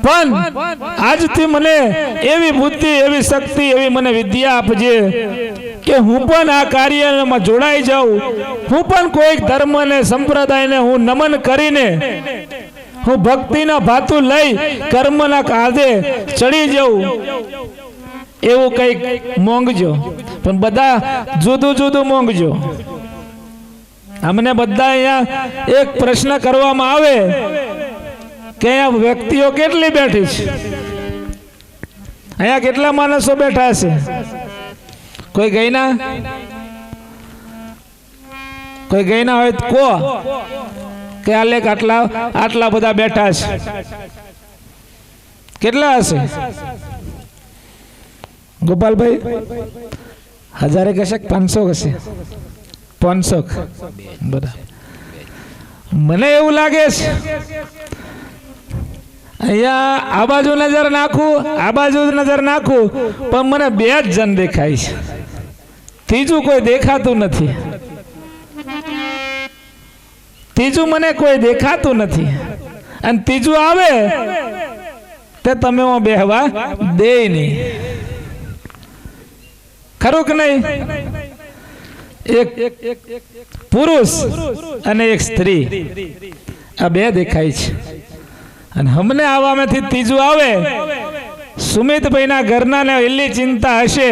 પણ આજથી મને એવી બુદ્ધિ, એવી શક્તિ, એવી મને વિદ્યા આપજે કે હું પણ આ કાર્યમાં જોડાઈ જાઉં, હું પણ કોઈક ધર્મને સંપ્રદાયને હું નમન કરીને હું ભક્તિના ભાતું લઈ કર્મના કાંધે ચડી જાઉં. એવું કંઈક મોંઘજો, પણ બધા જુદું જુદું મોંઘજો. અમને બધા અહીંયા એક પ્રશ્ન કરવામાં આવે કે અહીંયા વ્યક્તિઓ કેટલી બેઠી છે, અહીંયા કેટલા માણસો બેઠા છે? કોઈ ગઈના? કોઈ ગઈના હોય તો કો કે આ લેખ આટલા બધા બેઠા છે. કેટલા હશે ગોપાલભાઈ? 1000 કહેશે, 500 કહેશે? 500. બધા મને એવું લાગે છે અહીંયા આ બાજુ નજર નાખું, આ બાજુ નજર નાખું, પણ મને 2 જ જણ દેખાય છે, ત્રીજું કોઈ દેખાતું નથી. ત્રીજું મને કોઈ દેખાતું નથી. અને ત્રીજું આવે તે તમે બેહવા દે નહીં. ખરું કે નહીં? એક પુરુષ અને એક સ્ત્રી, આ 2 દેખાય છે. અને અમને આવામાંથી ત્રીજું આવે. સુમિતભાઈના ઘરના ને એટલી ચિંતા હશે,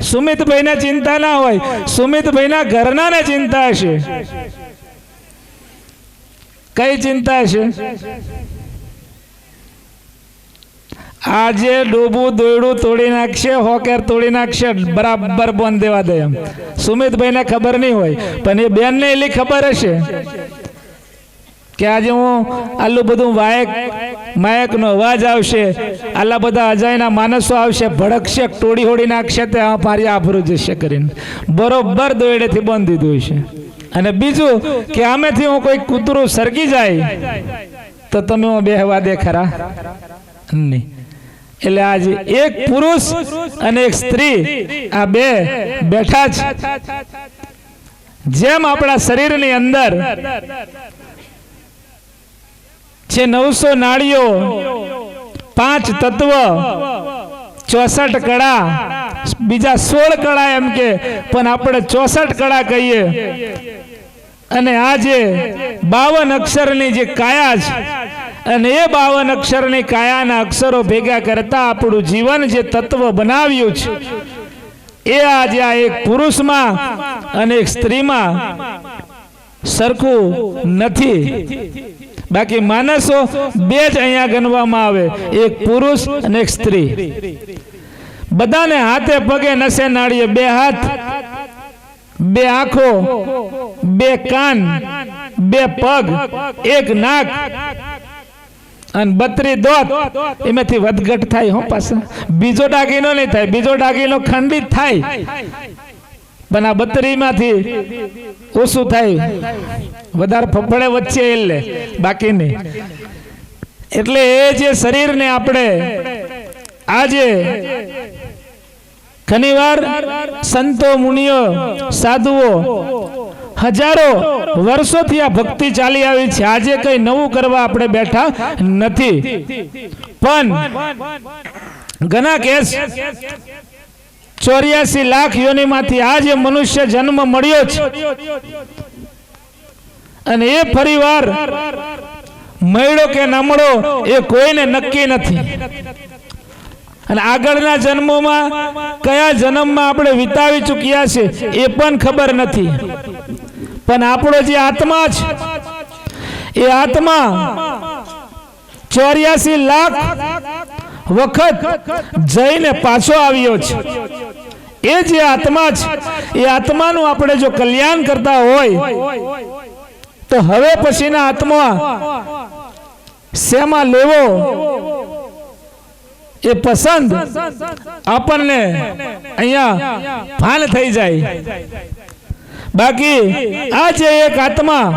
સુમિતભાઈને ચિંતા ના હોય, સુમિતભાઈના ઘરના ને ચિંતા હશે. કઈ ચિંતા છે? આજે ડૂબું દોયડું તોડી નાખશે, હોકેર તોડી નાખશે, બરાબર બંધ દેવા દે એમ. સુમિતભાઈને ખબર નહીં હોય, પણ એ બેનને એટલી ખબર હશે કે આજે હું આટલું બધું માયકનો અવાજ આવશે, આટલા બધા અજાયના માણસો આવશે, ભડકશે, તોડી હોડી નાખશે, તે મારી આભરું જશે કરીને બરોબર દોયડેથી બંધ દીધું છે. અને બીજું કે આમેથી હું કોઈ કૂતરું સરકી જાય તો તમે બેહવા દે ખરા? નહીં. એટલે આજે એક પુરુષ અને એક સ્ત્રી, આ 2 બેઠા છે. જેમ આપણા શરીરની અંદર છે 900 નાડીઓ, 5 તત્વ, 64 કળા, બીજા 16 કળા એમ કે, પણ આપણે 64 કળા કહીએ. અને આજે 52 અક્ષરની જે કાયા છે, અને એ 52 અક્ષરની કાયાના અક્ષરો ભેગા કરતા આપણું જીવન જે તત્વ બનાવ્યું છે, એ આજે આ એક પુરુષમાં અને એક સ્ત્રીમાં સરખું નથી. બાકી માણસો 2 જ અહીંયા ગણવામાં આવે, એક પુરુષ અને એક સ્ત્રી. બધાને હાથે પગે નસે નાળીએ 2 હાથ, 2 આંખો, 2 કાન, 2 પગ, 1 નાક અને 32 દોત. એમાંથી વધઘટ થાય હો પાછા. બીજો દાગીનો નહીં થાય, બીજો દાગીનો ખંડિત થાય, પણ આ 32 માંથી ઓછું થાય, વધારે ફફડે વચ્ચે એટલે બાકી નહીં. એટલે એ જે શરીરને આપણે આજે ઘણીવાર સંતો, મુનિઓ, સાધુઓ હજારો વર્ષોથી આ ભક્તિ ચાલી આવી છે. આજે કઈ નવું કરવા આપણે બેઠા નથી. પણ ઘણા કેસ 84 લાખ યોનિમાંથી આ જે મનુષ્ય જન્મ મળ્યો છે, અને એ ફરીવાર મળ્યો કે નમળો એ કોઈને નક્કી નથી, અને આગળના જન્મોમાં કયા જન્મમાં આપણે વિતાવી ચૂક્યા છે એ પણ ખબર નથી. પણ આપણો જે આત્મા છે એ આત્મા 84 લાખ વખત જઈને પાછો આવ્યો છે. એ જે આત્મા છે એ આત્માનું આપણે જો કલ્યાણ કરતા હોય તો હવે પછીના આત્મા શેમાં લેવો એ પસંદ આપણને અહીંયા ભાન થઈ જાય. બાકી આ જે એક આત્મા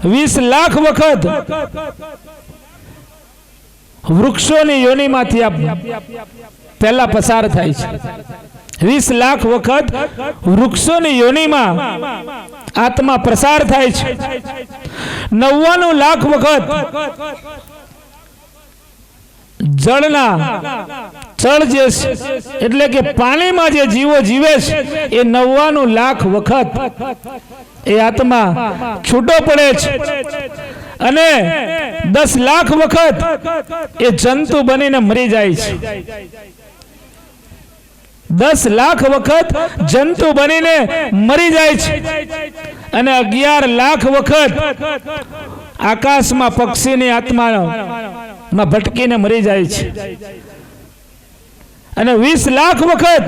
20 લાખ વખત વૃક્ષોની યોનિમાંથી પહેલા પસાર થાય છે. 20 લાખ વખત વૃક્ષોની યોનિમાં આત્મા પ્રસાર થાય છે. 99 લાખ વખત જળના જળ જે એટલે કે પાણીમાં જે જીવો જીવે છે એ 99 લાખ વખત એ આત્મા છૂટો પડે છે, અને 10 લાખ વખત એ જંતુ બનીને મરી જાય છે. 10 લાખ વખત જંતુ બનીને મરી જાય છે, અને 11 લાખ વખત આકાશમાં પક્ષીની આત્મામાં ભટકીને મરી જાય છે, અને 20 લાખ વખત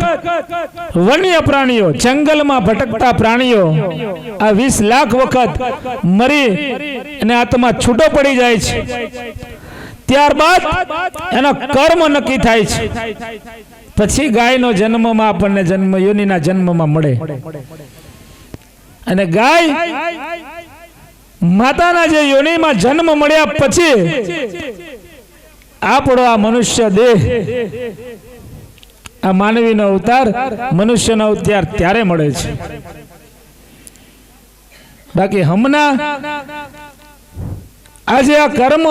વન્ય પ્રાણીઓ જંગલમાં ભટકતા પ્રાણીઓ આ 20 લાખ વખત મરી અને આત્મા છૂટો પડી જાય છે. ત્યારબાદ એનો કર્મ નક્કી થાય છે. પછી ગાયનો જન્મમાં આપણને જન્મ યોનિના જન્મમાં મળે, અને ગાય માતાના જે યોનિમાં જન્મ મળ્યા પછી આપણો આ મનુષ્ય દેહ, આ માનવીનો અવતાર, મનુષ્યનો અવતાર ત્યારે મળે છે. બાકી હમણાં આજે આ કર્મ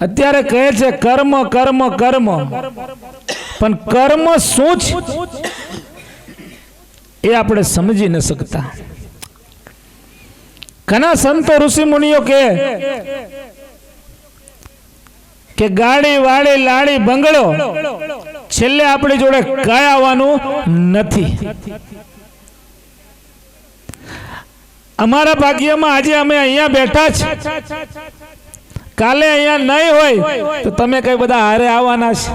અત્યારે કહે છે કર્મ કર્મ કર્મ, પણ કર્મ શું છે એ આપણે સમજી ન શકતા. ઘણા સંતો ઋષિ મુનિઓ કે ગાડી વાડી લાડી બંગલો છેલ્લે આપણી જોડે કાંઈ આવવાનું નથી. અમારા ભાગ્યમાં આજે અમે અહીંયા બેઠા છે, કાલે અહીંયા નહીં હોય તો તમે કઈ બધા હારે આવવાના છે?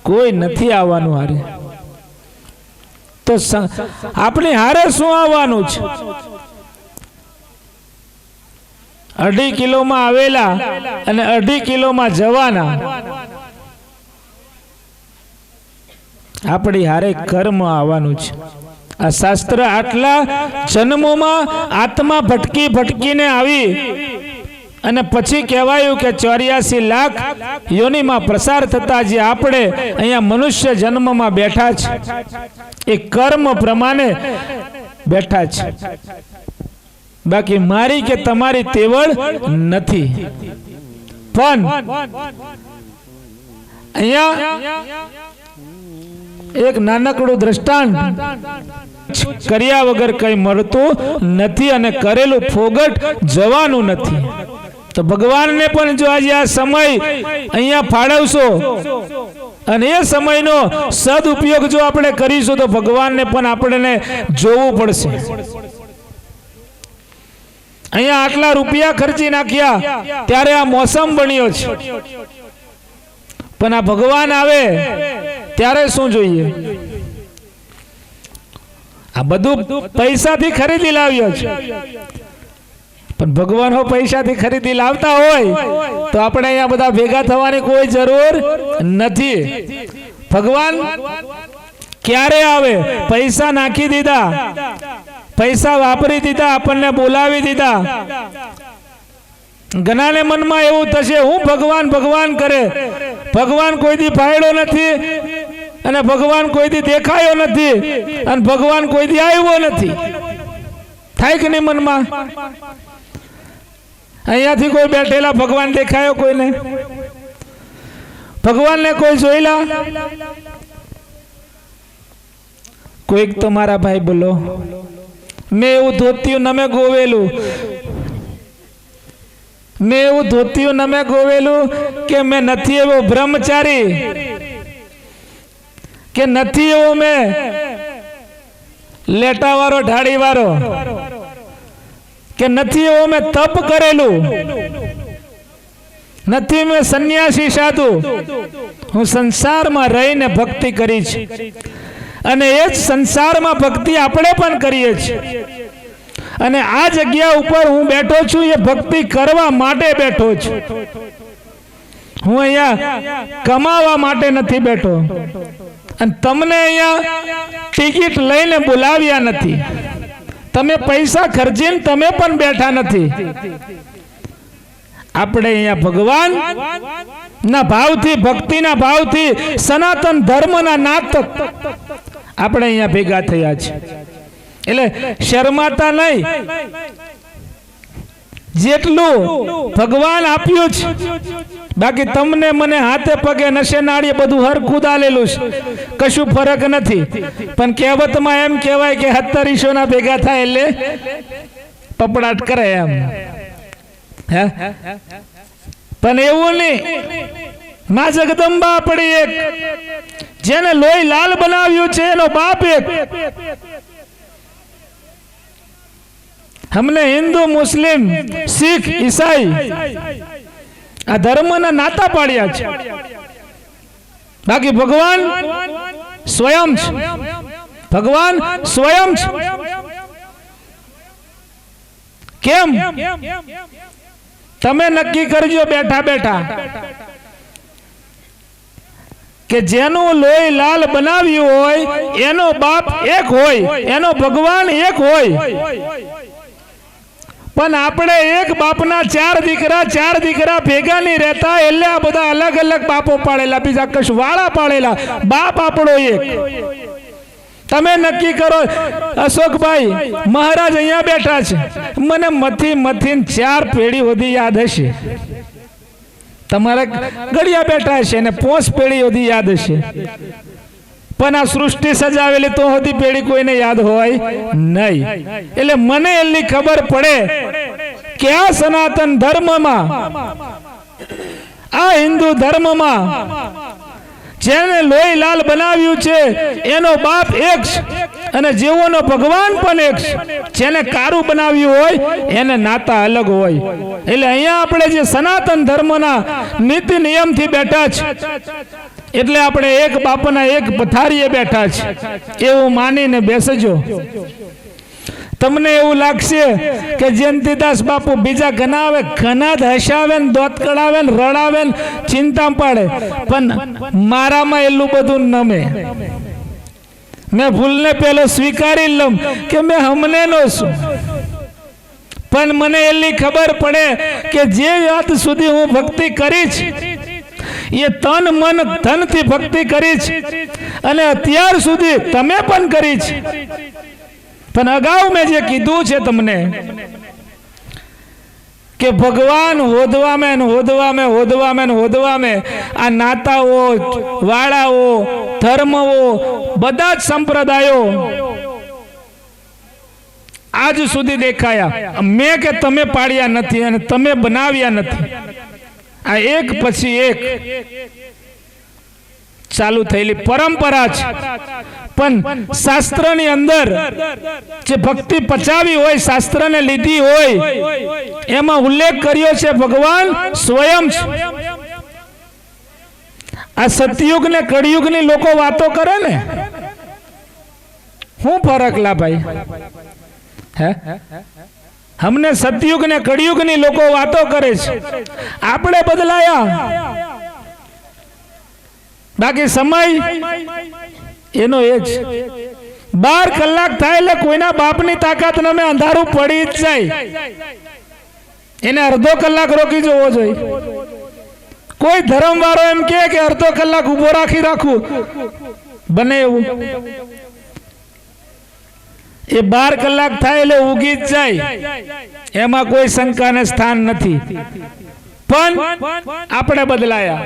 કોઈ નથી આવવાનું હારે. તો આપણી હારે શું આવવાનું છે? 2.5 કિલોમાં આવેલા અને 2.5 કિલોમાં જવાના. આપણી હારે કર્મ આવવાનું છે. આ શાસ્ત્ર આટલા જન્મોમાં આત્મા ભટકી ભટકીને આવી અને પછી કહેવાયું કે 84 લાખ યોનિમાં પ્રસાર થતા જે આપણે અહીંયા મનુષ્ય જન્મમાં બેઠા છે એ કર્મ પ્રમાણે બેઠા છે. બાકી મારી કે તમારી તેવડ નથી. પણ અહીંયા એક નાનકડું દ્રષ્ટાંત કર્યા વગર કઈ મળતું નથી, અને કરેલું ફોગટ જવાનું નથી. તો ભગવાનને પણ જો આજે આ સમય અહીંયા ફાળવશો અને એ સમયનો સદુપયોગ જો આપણે કરીશું તો ભગવાનને પણ આપણને જોવું પડશે. અહીંયા આટલા રૂપિયા ખર્ચી નાખ્યા ત્યારે આ મોસમ બન્યો છે, પણ આ ભગવાન આવે ત્યારે શું જોઈએ? આ બધું પૈસાથી ખરીદી લાવ્યો છે, પણ ભગવાન પૈસાથી ખરીદી લાવતા હોય તો આપણે અહીંયા બધા ભેગા થવાની કોઈ જરૂર નથી. ભગવાન ક્યારે આવે? પૈસા નાખી દીધા, પૈસા વાપરી દીધા, આપણને બોલાવી દીધા. ઘણાને મનમાં એવું થશે હું ભગવાન ભગવાન કરે, ભગવાન કોઈ દી ફાયડો નથી, અને ભગવાન કોઈ દી દેખાયો નથી, અને ભગવાન કોઈ દી આવ્યો નથી. થાય કે નહીં મનમાં? અહીંયાથી કોઈ બેઠેલા ભગવાન દેખાયો કોઈને? ભગવાનને કોઈ જોયેલા? કોઈક તો મારા ભાઈ બોલો, મેં એવું ધોત્યું નમે ગોવેલું મેં એવું ધોતિયું નમે ગોવેલું કે મેં નથી એવો બ્રહ્મચારી કે નથી એવો મેં લેટાવાળો ઢાળીવાળો કે નથી એવો મેં તપ કરેલું, નથી મેં સંન્યાસી સાધુ, હું સંસારમાં રહીને ભક્તિ કરી છે અને એ જ સંસારમાં ભક્તિ આપણે પણ કરીએ છીએ અને આ જગ્યા ઉપર હું બેઠો છું એ ભક્તિ કરવા માટે બેઠો છું, હું અહીંયા કમાવા માટે નથી બેઠો અને તમને અહીંયા ટિકિટ લઈને બોલાવ્યા નથી, તમે પૈસા ખર્ચીને તમે પણ બેઠા નથી, આપણે અહીંયા ભગવાન ના ભાવથી ભક્તિના ભાવથી સનાતન ધર્મના નાત આપણે અહીંયા ભેગા થયા છે એટલે શરમાતા નહીં, જેટલું ભગવાન આપ્યું છે બાકી તમને મને હાથે પગે નશે નાળીએ બધું હરખું આલેલું છે, કશું ફરક નથી, પણ કહેવતમાં એમ કહેવાય કે 17 ના ભેગા થાય એટલે પપડાટ કરે એમ, હે પણ એવું નહીં, માં જગદંબા આપણી એક, જેને લોહી લાલ બનાવ્યું છે એનો બાપ એક, हमने हिंदू मुस्लिम सिख ईसाई आ धर्मना नाता पाड्या छे, बाकी भगवान स्वयं छे, भगवान स्वयं छे, केम तमे नक्की करजो बैठा बैठा के जेनो लोही लाल बनाव्યું હોય એનો બાપ એક હોય, એનો ભગવાન એક હોય, પણ આપણે એક બાપના ચાર દીકરા ભેગા નહીં રહેતા એટલે આ બધા અલગ અલગ બાપો પાડેલા, બીજા કશું વાળા પાડેલા, બાપ આપણો એક. તમે નક્કી કરો. અશોકભાઈ મહારાજ અહીંયા બેઠા છે, મને મથી 4 પેઢી સુધી યાદ હશે, તમારા ગળિયા બેઠા છે ને 5 પેઢી સુધી યાદ હશે, પણ આ સૃષ્ટિ સજાવેલી તો હતી પેઢી કોઈને યાદ હોય નહીં. એટલે મને એટલી ખબર પડે કે આ સનાતન ધર્મમાં, આ હિન્દુ ધર્મમાં જેને લોહી લાલ બનાવ્યું છે એનો બાપ એક છે અને જેઓનો ભગવાન પણ એક છે, જેને કારું બનાવ્યું હોય એને નાતા અલગ હોય. એટલે અહીંયા આપણે જે સનાતન ધર્મના નીતિ નિયમથી બેઠા છે એટલે આપણે એક બાપના એક પથારીએ બેઠા છે એવું માનીને બેસજો. તમને એવું લાગશે કે જયંતિદાસ બાપુ બીજા ઘણા આવે, ઘણા જ હસાવે ને દોત કડાવે ને રડાવે ને ચિંતા પાડે, પણ મારામાં એટલું બધું નમે. મેં ભૂલને પેલો સ્વીકારી લઉં કે મેં હમને નો છું, પણ મને એટલી ખબર પડે કે જે વાત સુધી હું ભક્તિ કરીશ એ તન મન ધન થી ભક્તિ કરીશ અને અત્યાર સુધી તમે પણ કરી છે. પણ અગાઉ મેં જે કીધું છે તમને કે ભગવાન હોદવામે આ નાતાઓ, વાળાઓ, ધર્મો, બધા જ સંપ્રદાયો આજ સુધી દેખાયા. મેં કે તમે પાડ્યા નથી અને તમે બનાવ્યા નથી. આ એક પછી એક ચાલુ થયેલી પરંપરા છે. પણ શાસ્ત્રની અંદર જે ભક્તિ પચાવી હોય, શાસ્ત્રને લીધી હોય, એમાં ઉલ્લેખ કર્યો છે ભગવાન સ્વયં છે. આ સતયુગ ને કળિયુગ ની લોકો વાતો કરે ને, શું ફરક લા ભાઈ? હે, હમને સતયુગ ને કળિયુગ ની લોકો વાતો કરે છે, આપણે બદલાયા, બાકી સમય એનો એ જ. 12 કલાક થાય એટલે કોઈના બાપની તાકાત નમે અંધારું પડી જ જાય, એને અડધો કલાક રોકી જવો જોઈએ. કોઈ ધર્મ વાળો એમ કે અડધો કલાક ઉભો રાખવું બને એવું? એ 12 કલાક થાય એટલે ઉગી જ જાય, એમાં કોઈ શંકાને સ્થાન નથી. પણ આપણે બદલાયા.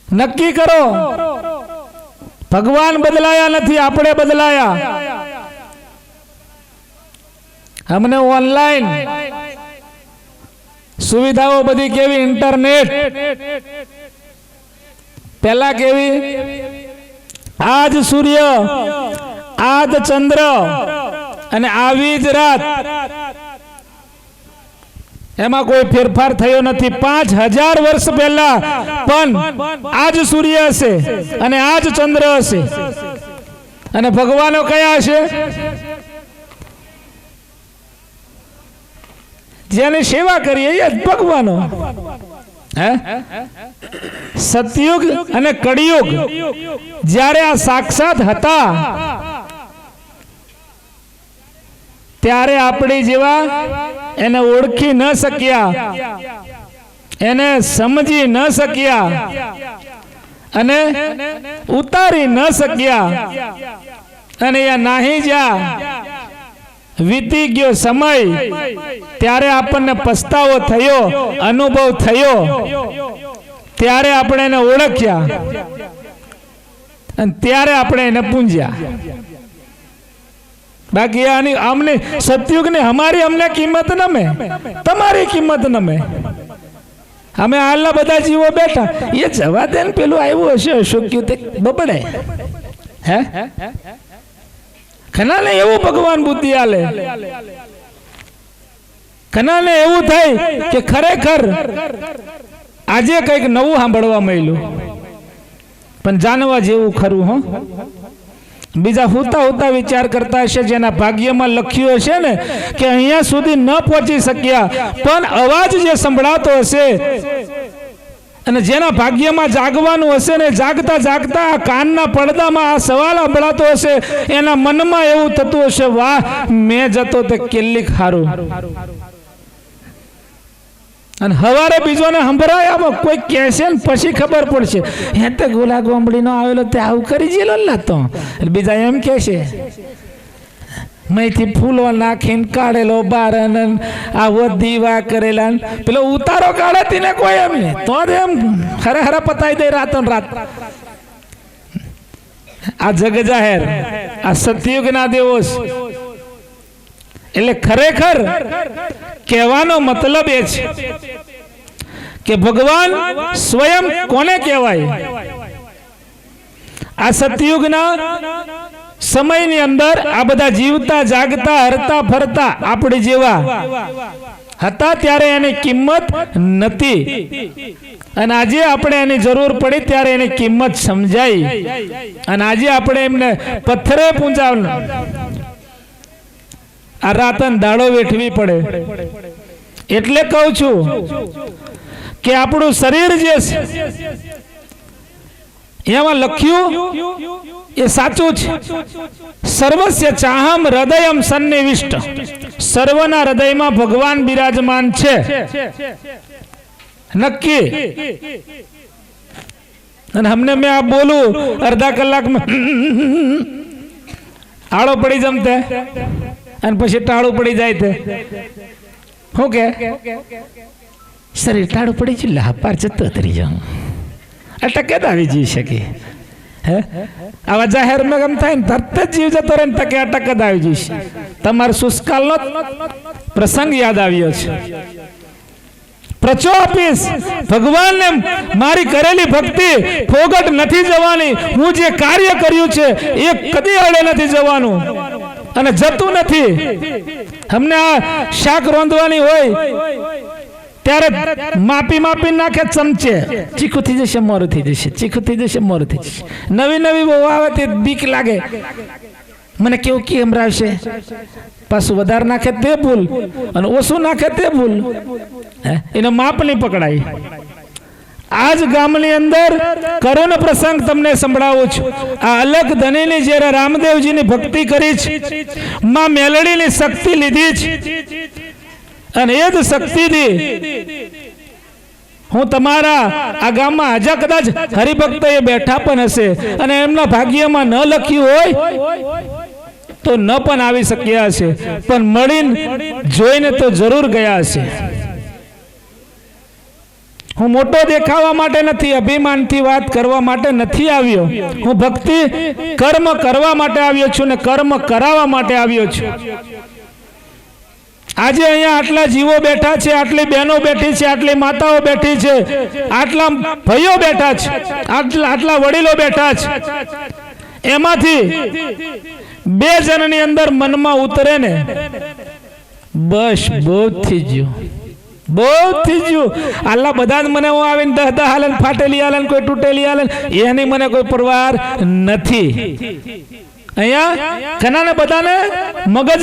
નક્કી કરો, ભગવાન બદલાયા નથી, આપણે બદલાયા. અમને ઓનલાઈન સુવિધાઓ બધી કેવી, ઇન્ટરનેટ પેલા કેવી, આજ સૂર્ય, આજ ચંદ્ર અને આવી જ રાત, એમાં કોઈ ફેરફાર થયો નથી. 5000 વર્ષ પહેલા પણ આજ સૂર્ય હશે અને આજ ચંદ્ર હશે. અને ભગવાનો કયા હશે? જેની સેવા કરીએ એ જ ભગવાનો. હે, સતયુગ અને કળિયુગ જ્યારે આ સાક્ષાત હતા ત્યારે આપણી જેવા એને ઓળખી ન શક્યા, એને સમજી ન શક્યા અને ઉતારી ન શક્યા. અને એ નાહી જ્યાં વીતી ગયો સમય ત્યારે આપણને પસ્તાવો થયો, અનુભવ થયો, ત્યારે આપણે એને ઓળખ્યા અને ત્યારે આપણે એને પૂંજ્યા. બાકી આની અમને સતયુગની અમારી અમને કિંમત નમે, તમારી કિંમત નમે. અમે હાલના બધા જીવો બેઠા, એ જવા દે ને, પેલું આવ્યું હશે અશોક્યું તે બબડે. હે, ઘણાને એવું ભગવાન બુદ્ધિ આલે, ઘણાને એવું થાય કે ખરેખર આજે કંઈક નવું સાંભળવા મળ્યું, પણ જાણવા જેવું ખરું. હો, બીજા હોતા હોતા વિચાર કરતા હશે, જેના ભાગ્યમાં લખ્યું હશે ને કે અહીંયા સુધી ન પહોંચી શક્યા, પણ અવાજ જે સંભળાતો હશે અને જેના ભાગ્યમાં જાગવાનું હશે ને, જાગતા જાગતા આ કાનના પડદામાં આ સવાલ સંભળાતો હશે, એના મનમાં એવું થતું હશે, વાહ, મેં જતો તે કેટલી ખારું. અને હવારે બીજોને સંભળાય, કોઈ કહેશે ને પછી ખબર પડશે, હે તે ગોલા ગોમડીનો આવેલો તે આવું કરી જેલો લાતો. બીજા એમ કહેશે, મહીથી ફૂલો નાખીને કાઢેલો બાર, આવો દીવા કરેલા, પેલો ઉતારો કાઢે ને કોઈ એમ તો એમ ખરેખર પતાવી દે રાતો રાત. આ જગ જાહેર, આ સતયુગના દિવસ. એટલે ખરેખર કહેવાનો મતલબ એ છે કે ભગવાન સ્વયં કોને કહેવાય? આ સતયુગના સમયની અંદર આ બધા જીવતા જાગતા હરતા ફરતા આપણી જેવા હતા ત્યારે એની કિંમત નથી, અને આજે આપણે એની જરૂર પડી ત્યારે એની કિંમત સમજાઈ, અને આજે આપણે એમને પથ્થરે પૂંજાવ, આ રાતન દાડો વેઠવી પડે. એટલે કહું છું કે આપણું શરીર જે છે એમાં લખ્યું એ સાચું છે. સર્વસ્ય ચાહમ હૃદયમ સન્નિવિષ્ટ, સર્વના હૃદયમાં ભગવાન બિરાજમાન છે, નક્કી. અને અમને મેં આ બોલું અડધા કલાકમાં આળો પડી જમતે અને પછી ટાળું પડી જાય તે શું કે શરીર ટાળું પડી ગયું, લાપાર જતો તરી જાઉં, ટકે આવી જઈ શકે. હે, આવા જાહેરમાં ગમ થાય ને તરત જ જીવ જતો રહે ને ટકે અટક જ આવી જઈશ. તમારો સુસ્કાલનો પ્રસંગ યાદ આવ્યો છે. પ્રચો આપીશ, ભગવાનને મારી કરેલી ભક્તિ ફોગટ નથી જવાની, હું જે કાર્ય કર્યું છે એ કદી અડે નથી જવાનું અને જતું નથી. અમને આ શાક રોંધવાની હોય ત્યારે માપી માપી નાખે ચમચે, ચીખું થઈ જશે, મોરું થઈ જશે, ચીખું થઈ જશે, મોરું થઈ જશે. નવી નવી બહુ આવે તે બીક લાગે, મને કેવું કેમ રાવશે, પાછું વધારે નાખે તે ભૂલ અને ઓછું નાખે તે ભૂલ, એને માપ નહીં પકડાય. આજ ગામની અંદર કરુણ પ્રસંગ તમને સંભળાવું છું. આ અલગ ધનીની જ્યારે રામદેવજીની ભક્તિ કરી છે, માં મેલડીની શક્તિ લીધી છે, અને એ જ શક્તિથી હું તમારા આ ગામમાં આજે કદાચ હરિભક્તો એ બેઠા પણ હશે અને એમના ભાગ્યમાં ન લખ્યું હોય તો ન પણ આવી શક્યા હશે, પણ મળીને જોઈને તો જરૂર ગયા હશે. હું મોટો દેખાવા માટે નથી, અભિમાનથી વાત કરવા માટે નથી આવ્યો. હું ભક્તિ કર્મ કરવા માટે આવ્યો છું ને કર્મ કરાવવા માટે આવ્યો છું. આજે અહીંયા આટલા જીવો બેઠા છે, આટલી બહેનો બેઠી છે, આટલી માતાઓ બેઠી છે, આટલા ભાઈઓ બેઠા છે, આટલા વડીલો બેઠા છે, એમાંથી 2 જણની અંદર મનમાં ઉતરે ને બસ બહુ થઈ ગયું, બહુ થઈ ગયું. આટલા બધા જ મને હું આવીને 10 હાલે ને ફાટેલી હાલે ને કોઈ તૂટેલી હાલે એની મને કોઈ પરવાર નથી. અહીંયા ઘણાને બધાને મગજ